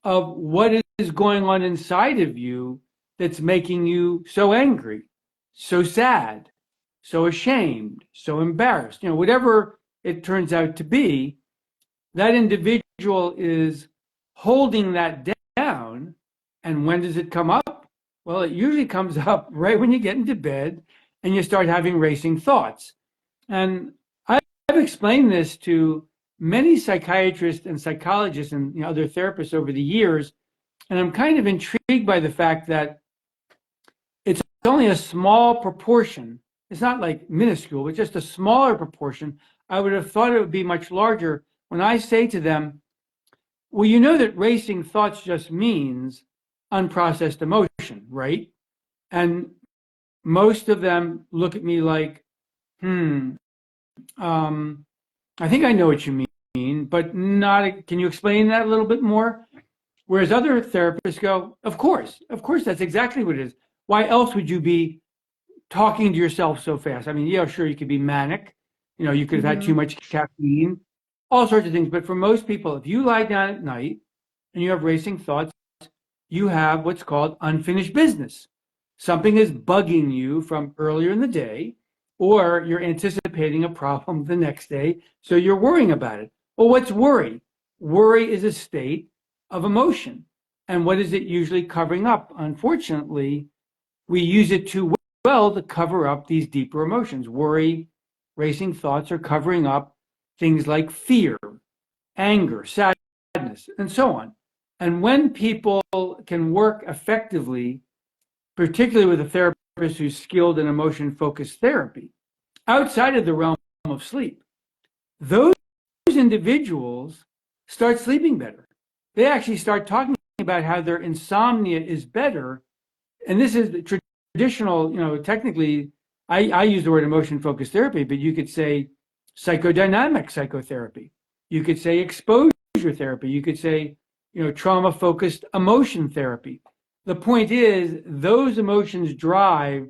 of what is going on inside of you that's making you so angry, so sad, so ashamed, so embarrassed, whatever it turns out to be. That individual is holding that down. And when does it come up? Well, it usually comes up right when you get into bed and you start having racing thoughts. And I've explained this to many psychiatrists and psychologists and other therapists over the years, and I'm kind of intrigued by the fact that it's only a small proportion. It's not like minuscule, but just a smaller proportion. I would have thought it would be much larger when I say to them, well, you know that racing thoughts just means unprocessed emotion, right? And most of them look at me like, I think I know what you mean, but not, can you explain that a little bit more? Whereas other therapists go, of course, that's exactly what it is. Why else would you be talking to yourself so fast? I mean, yeah, sure, you could be manic. You could have had too much caffeine, all sorts of things. But for most people, if you lie down at night and you have racing thoughts, you have what's called unfinished business. Something is bugging you from earlier in the day, or you're anticipating a problem the next day, so you're worrying about it. Well, what's worry? Worry is a state of emotion. And what is it usually covering up? Unfortunately, we use it too well to cover up these deeper emotions. Worry, racing thoughts are covering up things like fear, anger, sadness, and so on. And when people can work effectively, particularly with a therapist who's skilled in emotion-focused therapy, outside of the realm of sleep, those individuals start sleeping better. They actually start talking about how their insomnia is better. And this is the traditional, technically, I use the word emotion-focused therapy, but you could say psychodynamic psychotherapy. You could say exposure therapy. You could say trauma-focused emotion therapy. The point is, those emotions drive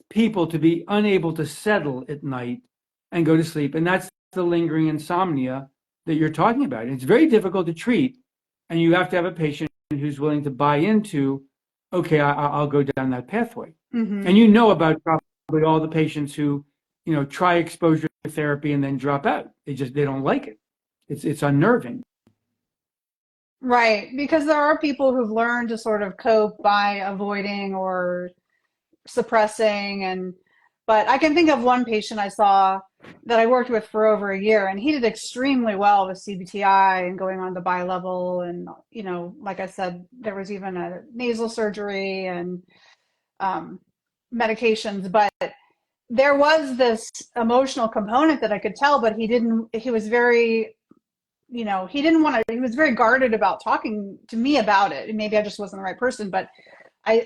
people to be unable to settle at night and go to sleep. And that's the lingering insomnia that you're talking about. And it's very difficult to treat. And you have to have a patient who's willing to buy into, okay, I'll go down that pathway. Mm-hmm. And you know about probably all the patients who, try exposure therapy and then drop out. They don't like it. It's unnerving. Right, because there are people who've learned to sort of cope by avoiding or suppressing, but I can think of one patient I saw that I worked with for over a year, and he did extremely well with CBTI and going on to bi-level, and like I said, there was even a nasal surgery and medications, but there was this emotional component that I could tell, but he was very, he didn't want to, he was very guarded about talking to me about it. And maybe I just wasn't the right person, but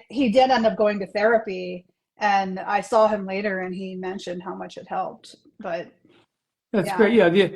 he did end up going to therapy, and I saw him later and he mentioned how much it helped. But That's yeah. great. Yeah.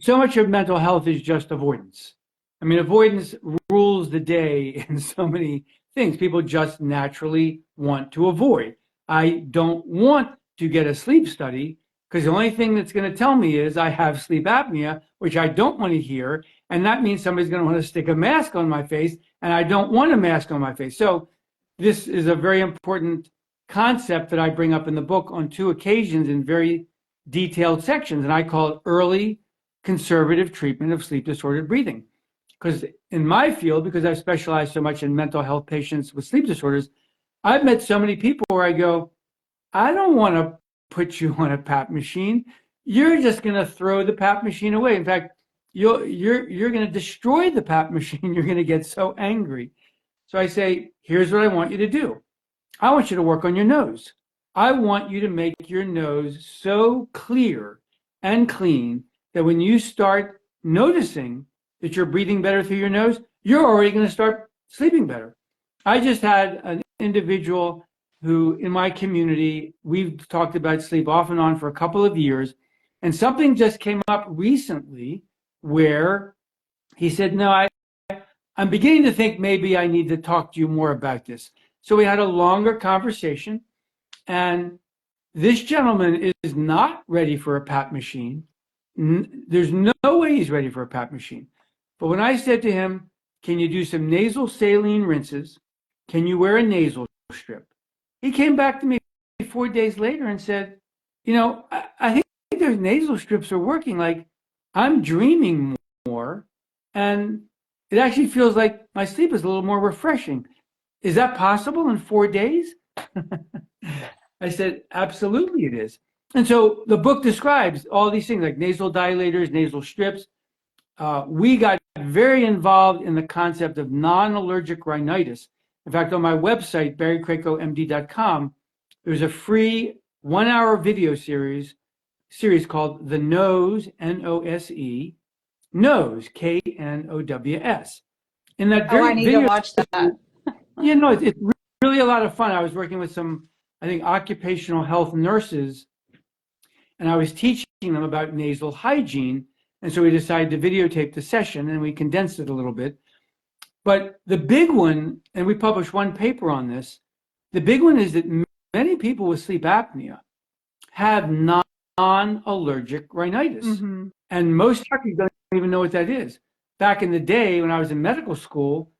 So much of mental health is just avoidance. I mean, avoidance rules the day in so many things. People just naturally want to avoid. I don't want to get a sleep study because the only thing that's going to tell me is I have sleep apnea, which I don't want to hear. And that means somebody's going to want to stick a mask on my face, and I don't want a mask on my face. So this is a very important concept that I bring up in the book on 2 occasions in very detailed sections. And I call it early conservative treatment of sleep disordered breathing. Because in my field, because I've specialized so much in mental health patients with sleep disorders, I've met so many people where I go, I don't want to put you on a PAP machine. You're just going to throw the PAP machine away. In fact, you're going to destroy the PAP machine. You're going to get so angry. So I say, here's what I want you to do. I want you to work on your nose. I want you to make your nose so clear and clean that when you start noticing that you're breathing better through your nose, you're already going to start sleeping better. I just had an individual who, in my community, we've talked about sleep off and on for a couple of years, and something just came up recently where he said, no, I'm beginning to think maybe I need to talk to you more about this. So we had a longer conversation, and this gentleman is not ready for a PAP machine. There's no way he's ready for a PAP machine. But when I said to him, can you do some nasal saline rinses? Can you wear a nasal strip? He came back to me 4 days later and said, I think those nasal strips are working. Like, I'm dreaming more, and it actually feels like my sleep is a little more refreshing. Is that possible in 4 days? I said, absolutely it is. And so the book describes all these things like nasal dilators, nasal strips. We got very involved in the concept of non-allergic rhinitis. In fact, on my website, barrykrakowmd.com, there's a free 1-hour video series called The Nose, N-O-S-E, Nose, K-N-O-W-S. In that I need to watch that. It's really a lot of fun. I was working with some, I think, occupational health nurses, and I was teaching them about nasal hygiene. And so we decided to videotape the session, and we condensed it a little bit. But the big one, and we published one paper on this, the big one is that many people with sleep apnea have non-allergic rhinitis. Mm-hmm. And most doctors don't even know what that is. Back in the day when I was in medical school,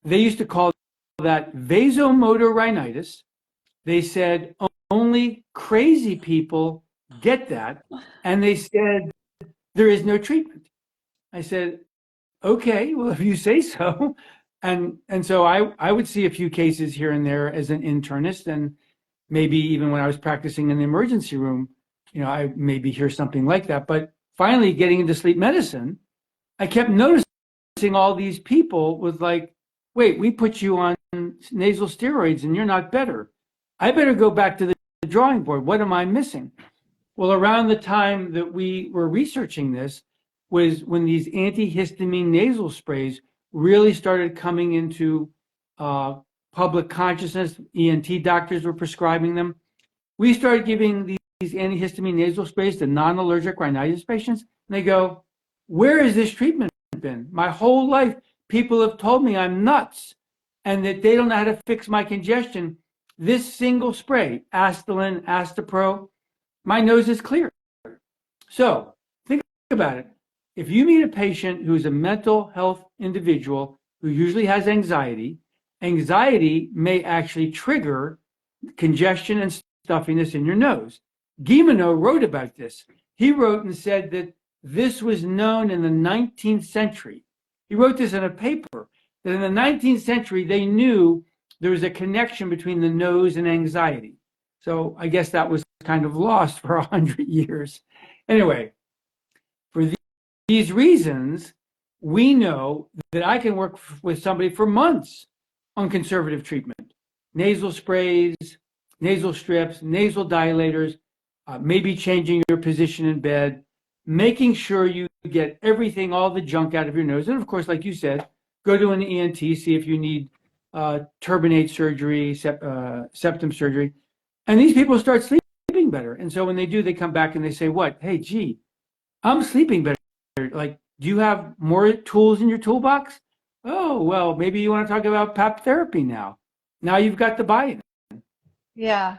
they used to call that vasomotor rhinitis. They said only crazy people get that. And they said there is no treatment. I said, okay, well, if you say so. And so I would see a few cases here and there as an internist, and maybe even when I was practicing in the emergency room, I maybe hear something like that. But finally getting into sleep medicine, I kept noticing all these people with like, wait, we put you on nasal steroids and you're not better. I better go back to the drawing board. What am I missing? Well, around the time that we were researching this was when these antihistamine nasal sprays really started coming into public consciousness. ENT doctors were prescribing them. We started giving these antihistamine nasal sprays to non-allergic rhinitis patients, and they go, where has this treatment been? My whole life, people have told me I'm nuts and that they don't know how to fix my congestion. This single spray, Astelin, Astapro, my nose is clear. So think about it. If you meet a patient who's a mental health individual who usually has anxiety, anxiety may actually trigger congestion and stuffiness in your nose. Guilleminot wrote about this. He wrote and said that this was known in the 19th century. He wrote this in a paper that in the 19th century they knew there was a connection between the nose and anxiety. So I guess that was kind of lost for 100 years. Anyway, for these reasons, we know that I can work with somebody for months on conservative treatment. Nasal sprays, nasal strips, nasal dilators, maybe changing your position in bed, making sure you get everything, all the junk out of your nose. And of course, like you said, go to an ENT, see if you need turbinate surgery, septum surgery. And these people start sleeping better. And so when they do, they come back and they say, what? Hey, gee, I'm sleeping better. Like, do you have more tools in your toolbox? Oh, well, maybe you want to talk about PAP therapy now. Now you've got the buy-in. Yeah.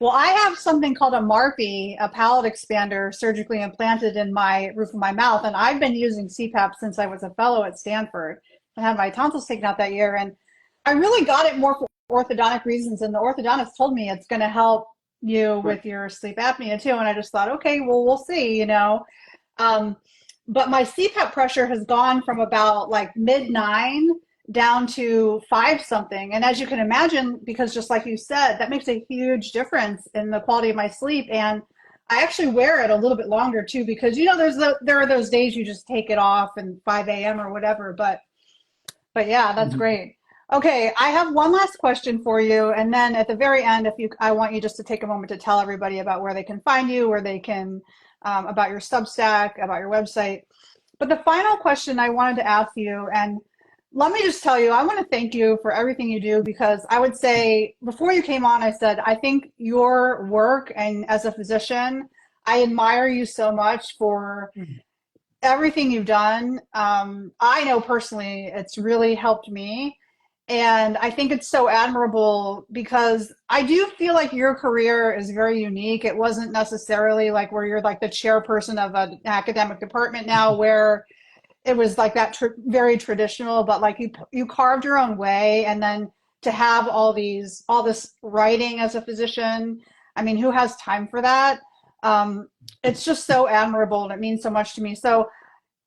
Well, I have something called a MARPI, a palate expander surgically implanted in my roof of my mouth. And I've been using CPAP since I was a fellow at Stanford. I had my tonsils taken out that year. And I really got it more for orthodontic reasons. And the orthodontist told me it's going to help you with your sleep apnea too. And I just thought, okay, well, we'll see, you know. But my CPAP pressure has gone from about like mid-9 down to 5 something. And as you can imagine, because just like you said, that makes a huge difference in the quality of my sleep. And I actually wear it a little bit longer too, because you know, there are those days you just take it off and 5 a.m. or whatever. But yeah, that's great. Okay, I have one last question for you, and then at the very end, I want you just to take a moment to tell everybody about where they can find you, where they can, about your Substack, about your website. But the final question I wanted to ask you, and let me just tell you, I want to thank you for everything you do, because I would say before you came on, I said, I think your work, and as a physician, I admire you so much for everything you've done. I know personally it's really helped me. And I think it's so admirable, because I do feel like your career is very unique. It wasn't necessarily like where you're like the chairperson of an academic department now, where it was like that very traditional, but like you carved your own way. And then to have all this writing as a physician, I mean, who has time for that? It's just so admirable, and it means so much to me. So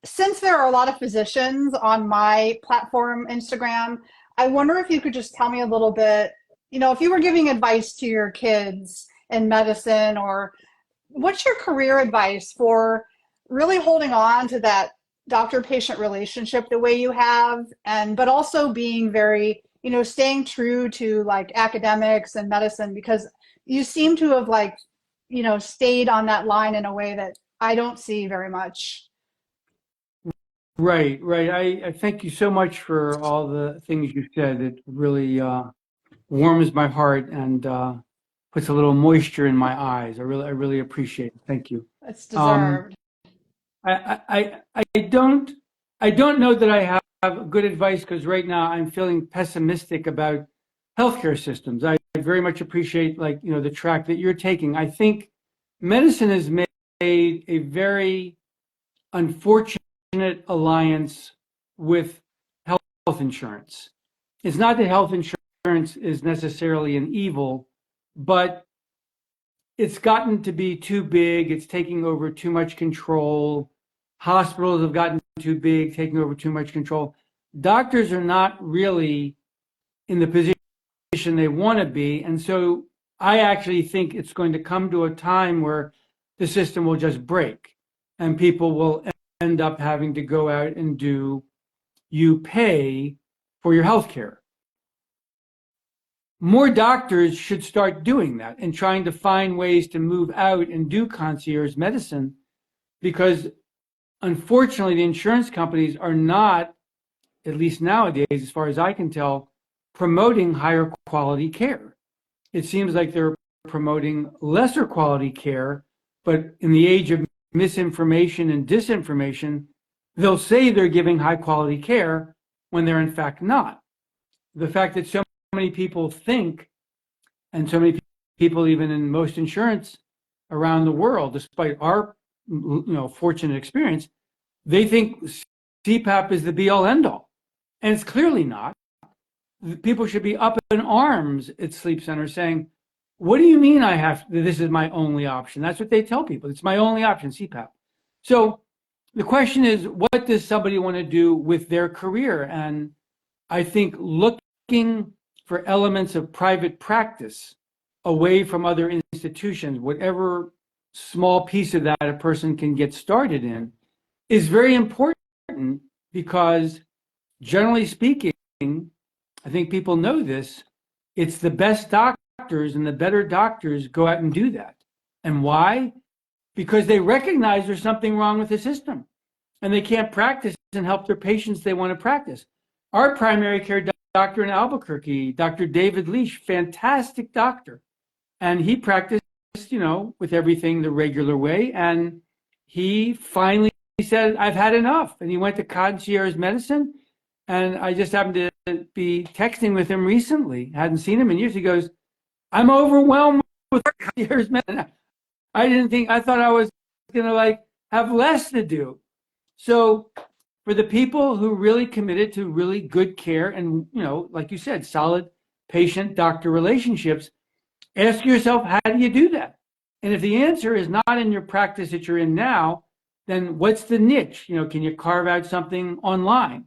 since there are a lot of physicians on my platform, Instagram, I wonder if you could just tell me a little bit, you know, if you were giving advice to your kids in medicine, or what's your career advice for really holding on to that doctor-patient relationship the way you have, but also being very, you know, staying true to like academics and medicine, because you seem to have like, you know, stayed on that line in a way that I don't see very much. Right. I thank you so much for all the things you said. It really warms my heart and puts a little moisture in my eyes. I really appreciate it. Thank you. It's deserved. I don't know that I have good advice, because right now I'm feeling pessimistic about healthcare systems. I very much appreciate, like, you know, the track that you're taking. I think medicine has made a very unfortunate alliance with health insurance. It's not that health insurance is necessarily an evil, but it's gotten to be too big. It's taking over too much control. Hospitals have gotten too big, taking over too much control. Doctors are not really in the position they want to be. And so I actually think it's going to come to a time where the system will just break, and people will end up having to go out and you pay for your health care. More doctors should start doing that and trying to find ways to move out and do concierge medicine, because unfortunately the insurance companies are not, at least nowadays, as far as I can tell, promoting higher quality care. It seems like they're promoting lesser quality care, but in the age of misinformation and disinformation, they'll say they're giving high quality care when they're in fact not. The fact that so many people think, and so many people even in most insurance around the world, despite our fortunate experience, they think CPAP is the be all end all. And it's clearly not. People should be up in arms at sleep centers saying, what do you mean this is my only option? That's what they tell people. It's my only option, CPAP. So the question is, what does somebody want to do with their career? And I think looking for elements of private practice away from other institutions, whatever small piece of that a person can get started in, is very important, because generally speaking, I think people know this, it's the best doctors and the better doctors go out and do that. And why? Because they recognize there's something wrong with the system and they can't practice and help their patients they want to practice. Our primary care doctor in Albuquerque, Dr. David Leash, fantastic doctor. And he practiced, with everything the regular way. And he finally said, I've had enough. And he went to concierge medicine. And I just happened to be texting with him recently. Hadn't seen him in years. He goes, I'm overwhelmed with concierge medicine. I thought I was going to have less to do. So for the people who really committed to really good care and, like you said, solid patient-doctor relationships, ask yourself, how do you do that? And if the answer is not in your practice that you're in now, then what's the niche? Can you carve out something online?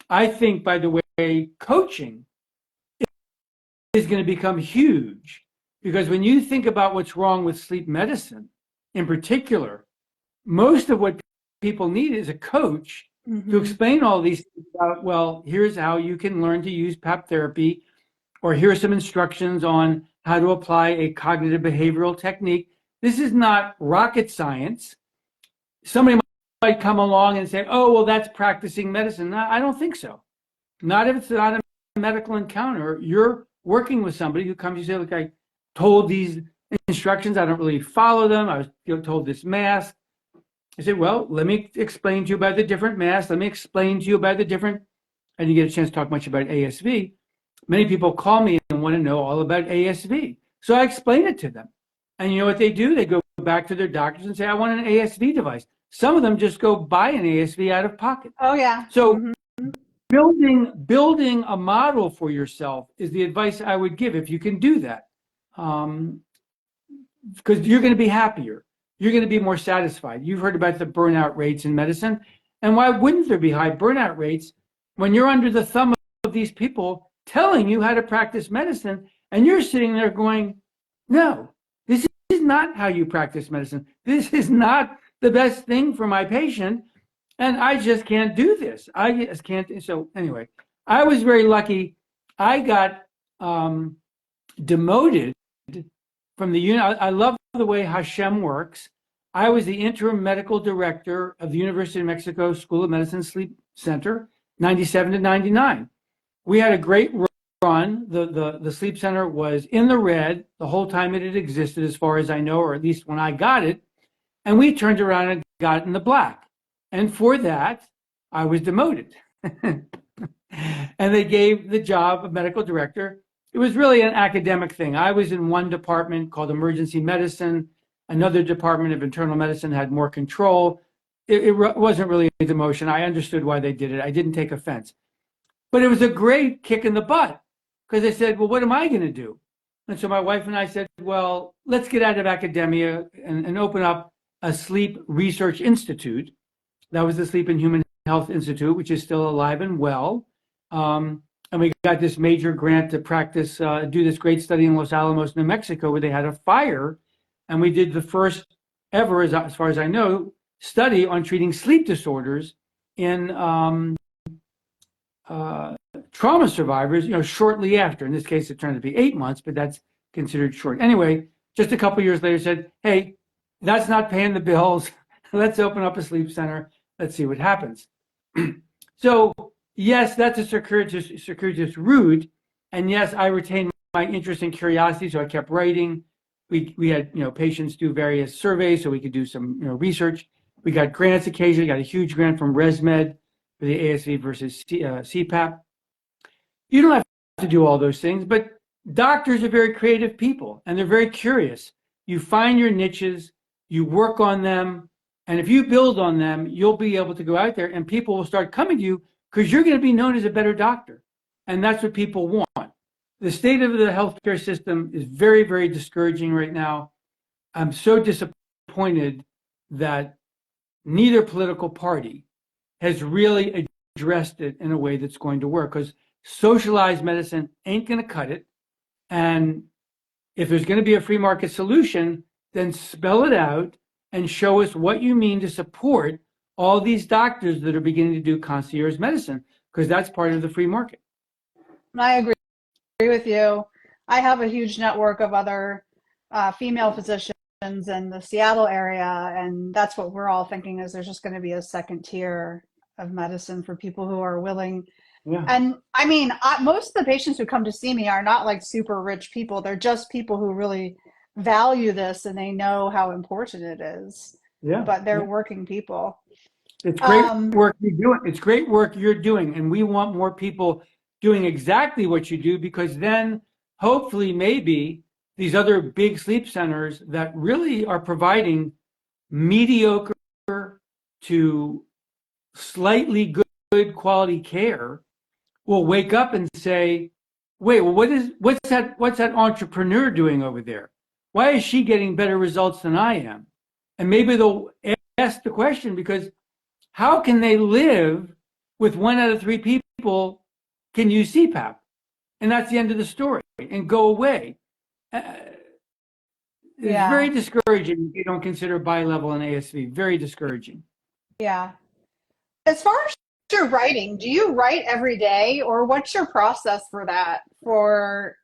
I think, by the way, coaching is going to become huge, because when you think about what's wrong with sleep medicine in particular, most of what people need is a coach to explain all these things about, well, here's how you can learn to use PAP therapy, or here's some instructions on how to apply a cognitive behavioral technique. This is not rocket science. Somebody might come along and say, oh, well, that's practicing medicine. No, I don't think so. Not if it's not a medical encounter. You're working with somebody who comes, you say, look, I told these instructions, I don't really follow them. I was told this mask. I said, well, let me explain to you about the different masks. Let me explain to you about the different, I didn't get a chance to talk much about ASV. Many people call me and want to know all about ASV. So I explain it to them. And you know what they do? They go back to their doctors and say, I want an ASV device. Some of them just go buy an ASV out of pocket. Oh, yeah. So building a model for yourself is the advice I would give if you can do that. Because you're going to be happier. You're going to be more satisfied. You've heard about the burnout rates in medicine. And why wouldn't there be high burnout rates when you're under the thumb of these people telling you how to practice medicine, and you're sitting there going, no, this is not how you practice medicine. This is not the best thing for my patient, and I just can't do this. I just can't. So anyway, I was very lucky. I got demoted from the unit. I love the way Hashem works. I was the interim medical director of the University of Mexico School of Medicine Sleep Center, 97 to 99. We had a great run. The sleep center was in the red the whole time it had existed, as far as I know, or at least when I got it. And we turned around and got it in the black. And for that, I was demoted. And they gave the job of medical director. It was really an academic thing. I was in one department called emergency medicine. Another department of internal medicine had more control. It wasn't really a demotion. I understood why they did it. I didn't take offense. But it was a great kick in the butt, because they said, well, what am I going to do? And so my wife and I said, well, let's get out of academia and open up a sleep research institute. That was the Sleep and Human Health Institute, which is still alive and well. And we got this major grant to practice, do this great study in Los Alamos, New Mexico, where they had a fire. And we did the first ever, as far as I know, study on treating sleep disorders in trauma survivors, shortly after. In this case, it turned to be 8 months, but that's considered short. Anyway, just a couple years later, said, hey, that's not paying the bills. Let's open up a sleep center. Let's see what happens. So yes, that's a circuitous route. And yes, I retained my interest and curiosity, so I kept writing. We had patients do various surveys so we could do some research. We got grants occasionally, got a huge grant from ResMed for the ASV versus CPAP. You don't have to do all those things, but doctors are very creative people and they're very curious. You find your niches, you work on them, and if you build on them, you'll be able to go out there and people will start coming to you because you're going to be known as a better doctor. And that's what people want. The state of the healthcare system is very, very discouraging right now. I'm so disappointed that neither political party has really addressed it in a way that's going to work, because socialized medicine ain't going to cut it. And if there's going to be a free market solution, then spell it out and show us what you mean to support all these doctors that are beginning to do concierge medicine, because that's part of the free market. I agree with you. I have a huge network of other female physicians in the Seattle area, and that's what we're all thinking, is there's just going to be a second tier of medicine for people who are willing. Yeah. And I mean, most of the patients who come to see me are not like super rich people. They're just people who really value this and they know how important it is. Yeah. But they're working people. It's great work you're doing. It's great work you're doing. And we want more people doing exactly what you do, because then hopefully maybe these other big sleep centers that really are providing mediocre to slightly good quality care will wake up and say, wait, well, what's that entrepreneur doing over there? Why is she getting better results than I am? And maybe they'll ask the question, because how can they live with 1 out of 3 people can use CPAP? And that's the end of the story, and go away. It's very discouraging if you don't consider bi-level and ASV. Very discouraging. Yeah. As far as your writing, do you write every day, or what's your process for that, for,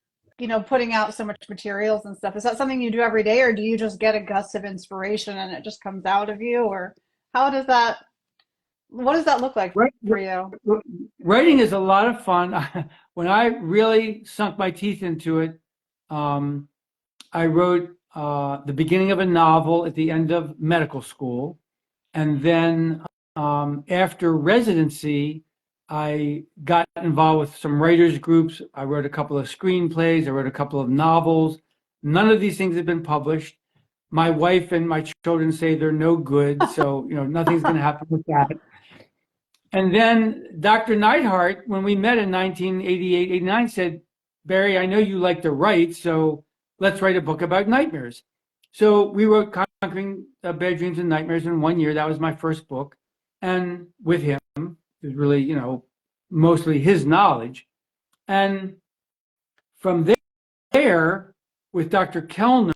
putting out so much materials and stuff? Is that something you do every day, or do you just get a gust of inspiration and it just comes out of you? Or what does that look like for you? Writing is a lot of fun. When I really sunk my teeth into it, I wrote the beginning of a novel at the end of medical school. And then after residency, I got involved with some writers groups. I wrote a couple of screenplays. I wrote a couple of novels. None of these things have been published. My wife and my children say they're no good. So, nothing's going to happen with that. And then Dr. Neidhart, when we met in 1988, 89, said, Barry, I know you like to write, so let's write a book about nightmares. So we wrote Conquering Bad Dreams and Nightmares in 1 year. That was my first book. And with him, it was really, mostly his knowledge. And from there, with Dr. Kellner,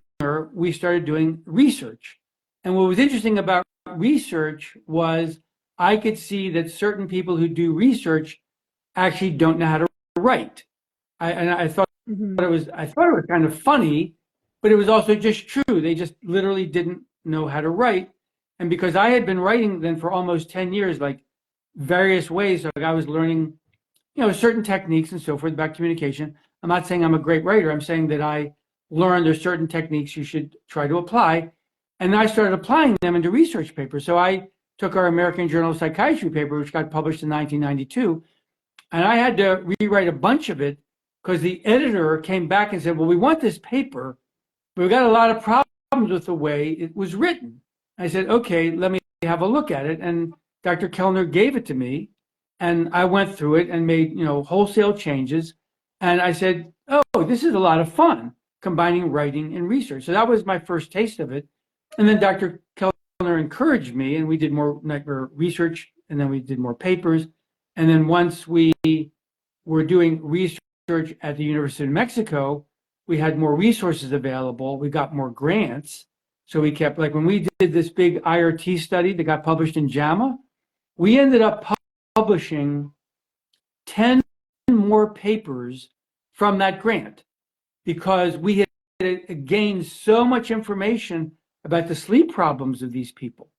we started doing research. And what was interesting about research was I could see that certain people who do research actually don't know how to write. I thought it was kind of funny, but it was also just true. They just literally didn't know how to write. And because I had been writing then for almost 10 years, like various ways, like I was learning, certain techniques and so forth about communication. I'm not saying I'm a great writer. I'm saying that I learned there's certain techniques you should try to apply. And I started applying them into research papers. So I took our American Journal of Psychiatry paper, which got published in 1992, and I had to rewrite a bunch of it because the editor came back and said, well, we want this paper, but we've got a lot of problems with the way it was written. I said, okay, let me have a look at it. And Dr. Kellner gave it to me, and I went through it and made, wholesale changes. And I said, oh, this is a lot of fun, combining writing and research. So that was my first taste of it. And then Dr. Kellner encouraged me, and we did more nightmare research, and then we did more papers. And then once we were doing research at the University of Mexico, we had more resources available. We got more grants. So we kept, like when we did this big IRT study that got published in JAMA, we ended up publishing 10 more papers from that grant, because we had gained so much information about the sleep problems of these people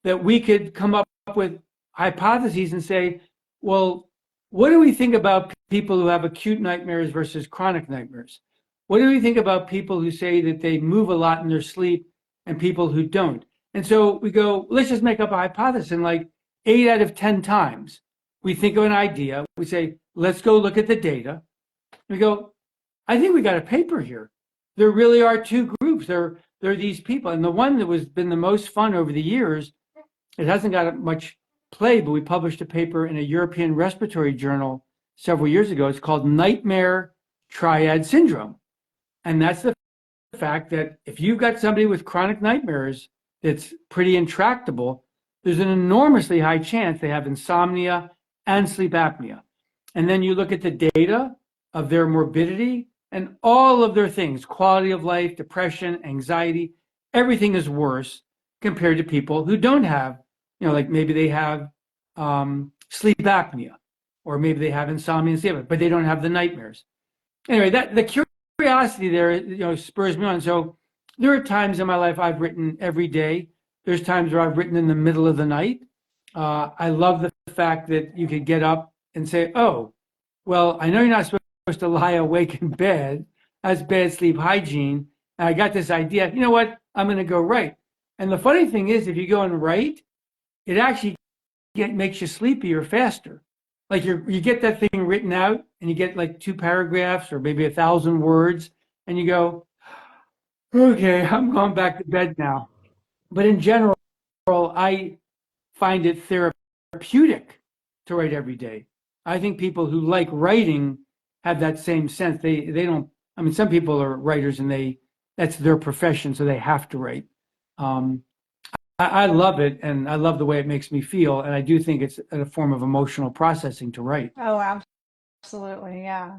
that we could come up with hypotheses and say, well, what do we think about people who have acute nightmares versus chronic nightmares? What do we think about people who say that they move a lot in their sleep and people who don't? And so we go, let's just make up a hypothesis. And like 8 out of 10 times, we think of an idea. We say, let's go look at the data. We go, I think we got a paper here. There really are two groups. There are these people. And the one that was been the most fun over the years, it hasn't got much play, but we published a paper in a European respiratory journal several years ago. It's called Nightmare Triad Syndrome. And that's the fact that if you've got somebody with chronic nightmares that's pretty intractable, there's an enormously high chance they have insomnia and sleep apnea. And then you look at the data of their morbidity and all of their things, quality of life, depression, anxiety, everything is worse compared to people who don't have, like maybe they have sleep apnea, or maybe they have insomnia and sleep, but they don't have the nightmares. Anyway, that the curiosity there, spurs me on. So there are times in my life I've written every day. There's times where I've written in the middle of the night. I love the fact that you could get up and say, oh, well, I know you're not supposed to lie awake in bed. That's bad sleep hygiene. And I got this idea, you know what? I'm going to go write. And the funny thing is, if you go and write, it actually makes you sleepier faster. Like you get that thing written out and you get like 2 paragraphs or maybe 1,000 words and you go, okay, I'm going back to bed now. But in general, I find it therapeutic to write every day. I think people who like writing have that same sense. They don't, I mean, some people are writers and that's their profession, so they have to write. I love it, and I love the way it makes me feel, and I do think it's a form of emotional processing to write. Oh, absolutely. Yeah.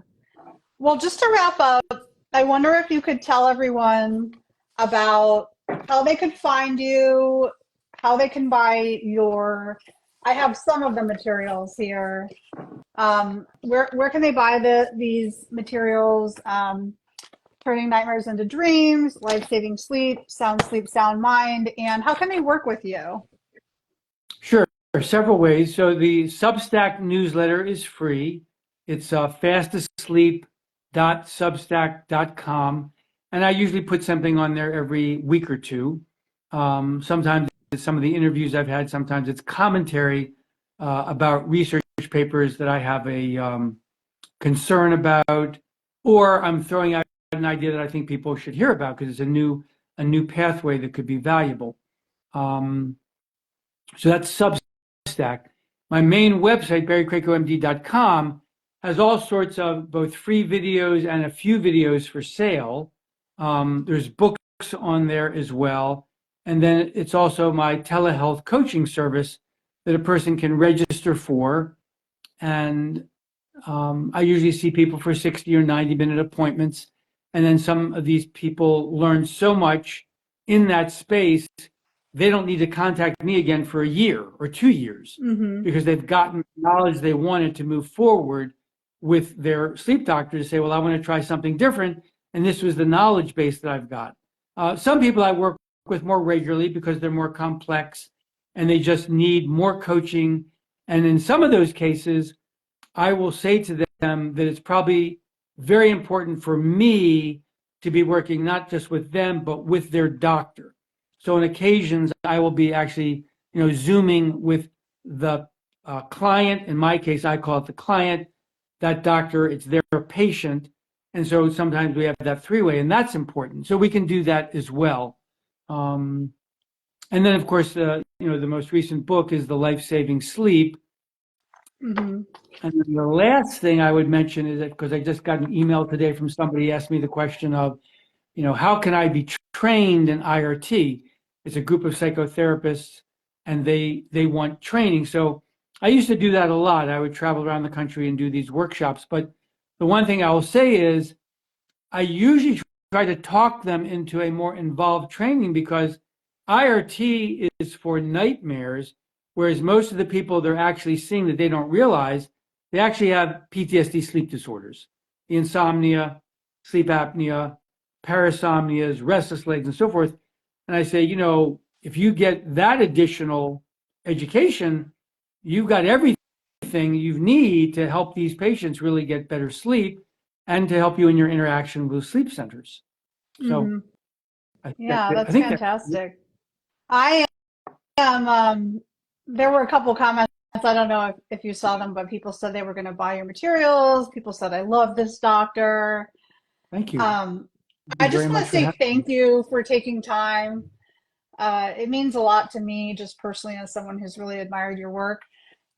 Well, just to wrap up, I wonder if you could tell everyone about how they could find you, how they can buy I have some of the materials here. Where can they buy these materials? Turning Nightmares into Dreams, Life-Saving Sleep, Sound Mind, and how can they work with you? Sure, several ways. So the Substack newsletter is free. It's fastasleep.substack.com. And I usually put something on there every week or two. Sometimes it's some of the interviews I've had. Sometimes it's commentary about research papers that I have a concern about, or I'm throwing out an idea that I think people should hear about because it's a new pathway that could be valuable. So that's Substack. My main website, barrykrakomd.com, has all sorts of both free videos and a few videos for sale. There's books on there as well. And then it's also my telehealth coaching service that a person can register for. And I usually see people for 60 or 90-minute appointments. And then some of these people learn so much in that space, they don't need to contact me again for a year or 2 years because they've gotten knowledge they wanted to move forward with their sleep doctor to say, well, I want to try something different. And this was the knowledge base that I've got. Some people I work with more regularly because they're more complex and they just need more coaching. And in some of those cases, I will say to them that it's probably very important for me to be working not just with them, but with their doctor. So on occasions, I will be actually, Zooming with the client. In my case, I call it the client, that doctor, it's their patient. And so sometimes we have that 3-way, and that's important. So we can do that as well. And then, of course, the most recent book is The Life-Saving Sleep. And then the last thing I would mention is that, because I just got an email today from somebody asked me the question of, how can I be trained in IRT? It's a group of psychotherapists and they want training. So I used to do that a lot. I would travel around the country and do these workshops. But the one thing I will say is I usually try to talk them into a more involved training because IRT is for nightmares, whereas most of the people they're actually seeing that they don't realize, they actually have PTSD sleep disorders, the insomnia, sleep apnea, parasomnias, restless legs, and so forth. And I say, if you get that additional education, you've got everything you need to help these patients really get better sleep and to help you in your interaction with sleep centers. So yeah, that's fantastic. I am, there were a couple comments. I don't know if you saw them, but people said they were going to buy your materials. People said, I love this doctor. Thank you. Um, Thank I you very just want much to for say having me. thank you for taking time. It means a lot to me, just personally, as someone who's really admired your work.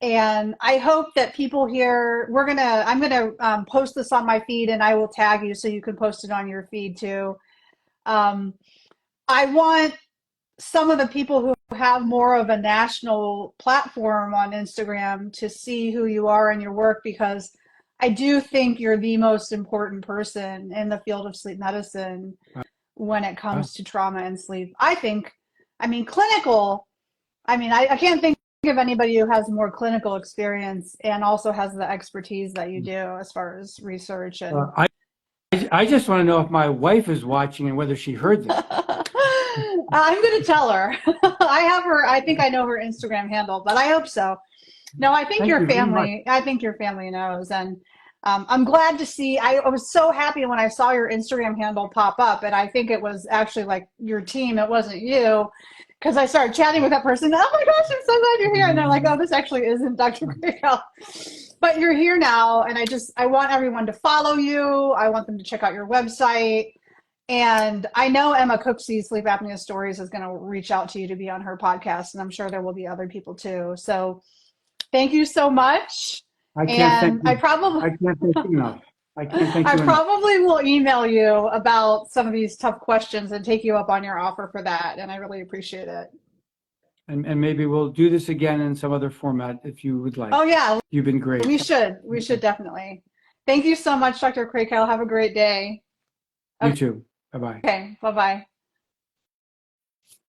And I hope that people here, I'm gonna post this on my feed and I will tag you so you can post it on your feed too. Um, I want some of the people who have more of a national platform on Instagram to see who you are and your work because I do think you're the most important person in the field of sleep medicine when it Uh, comes to trauma and sleep. I mean, clinical, I can't think of anybody who has more clinical experience and also has the expertise that you do as far as research uh, and I, I just want to know if my wife is watching and whether she heard this. I'm going to tell her. I think I know her Instagram handle, but I hope so. No, Thank you very much. I think your family knows. And I'm glad to see, I was so happy when I saw your Instagram handle pop up. And I think it was actually like your team, it wasn't you. Because I started chatting with that person. Oh my gosh, I'm so glad you're here. And they're like, oh, this actually isn't Dr. Krakow. But you're here now. And I want everyone to follow you. I want them to check out your website. And I know Emma Cooksey's Sleep Apnea Stories is going to reach out to you to be on her podcast. And I'm sure there will be other people too. So thank you so much. I can't thank And you. I can't thank you enough. I can't thank I you enough. probably will email you about some of these tough questions and take you up on your offer for that. And I really appreciate it. And maybe we'll do this again in some other format if you would Oh, like. yeah, You've been great. we should. We should definitely. Thank you so much, Dr. Krakow. Have a great day. You too. Bye-bye. Okay, bye bye.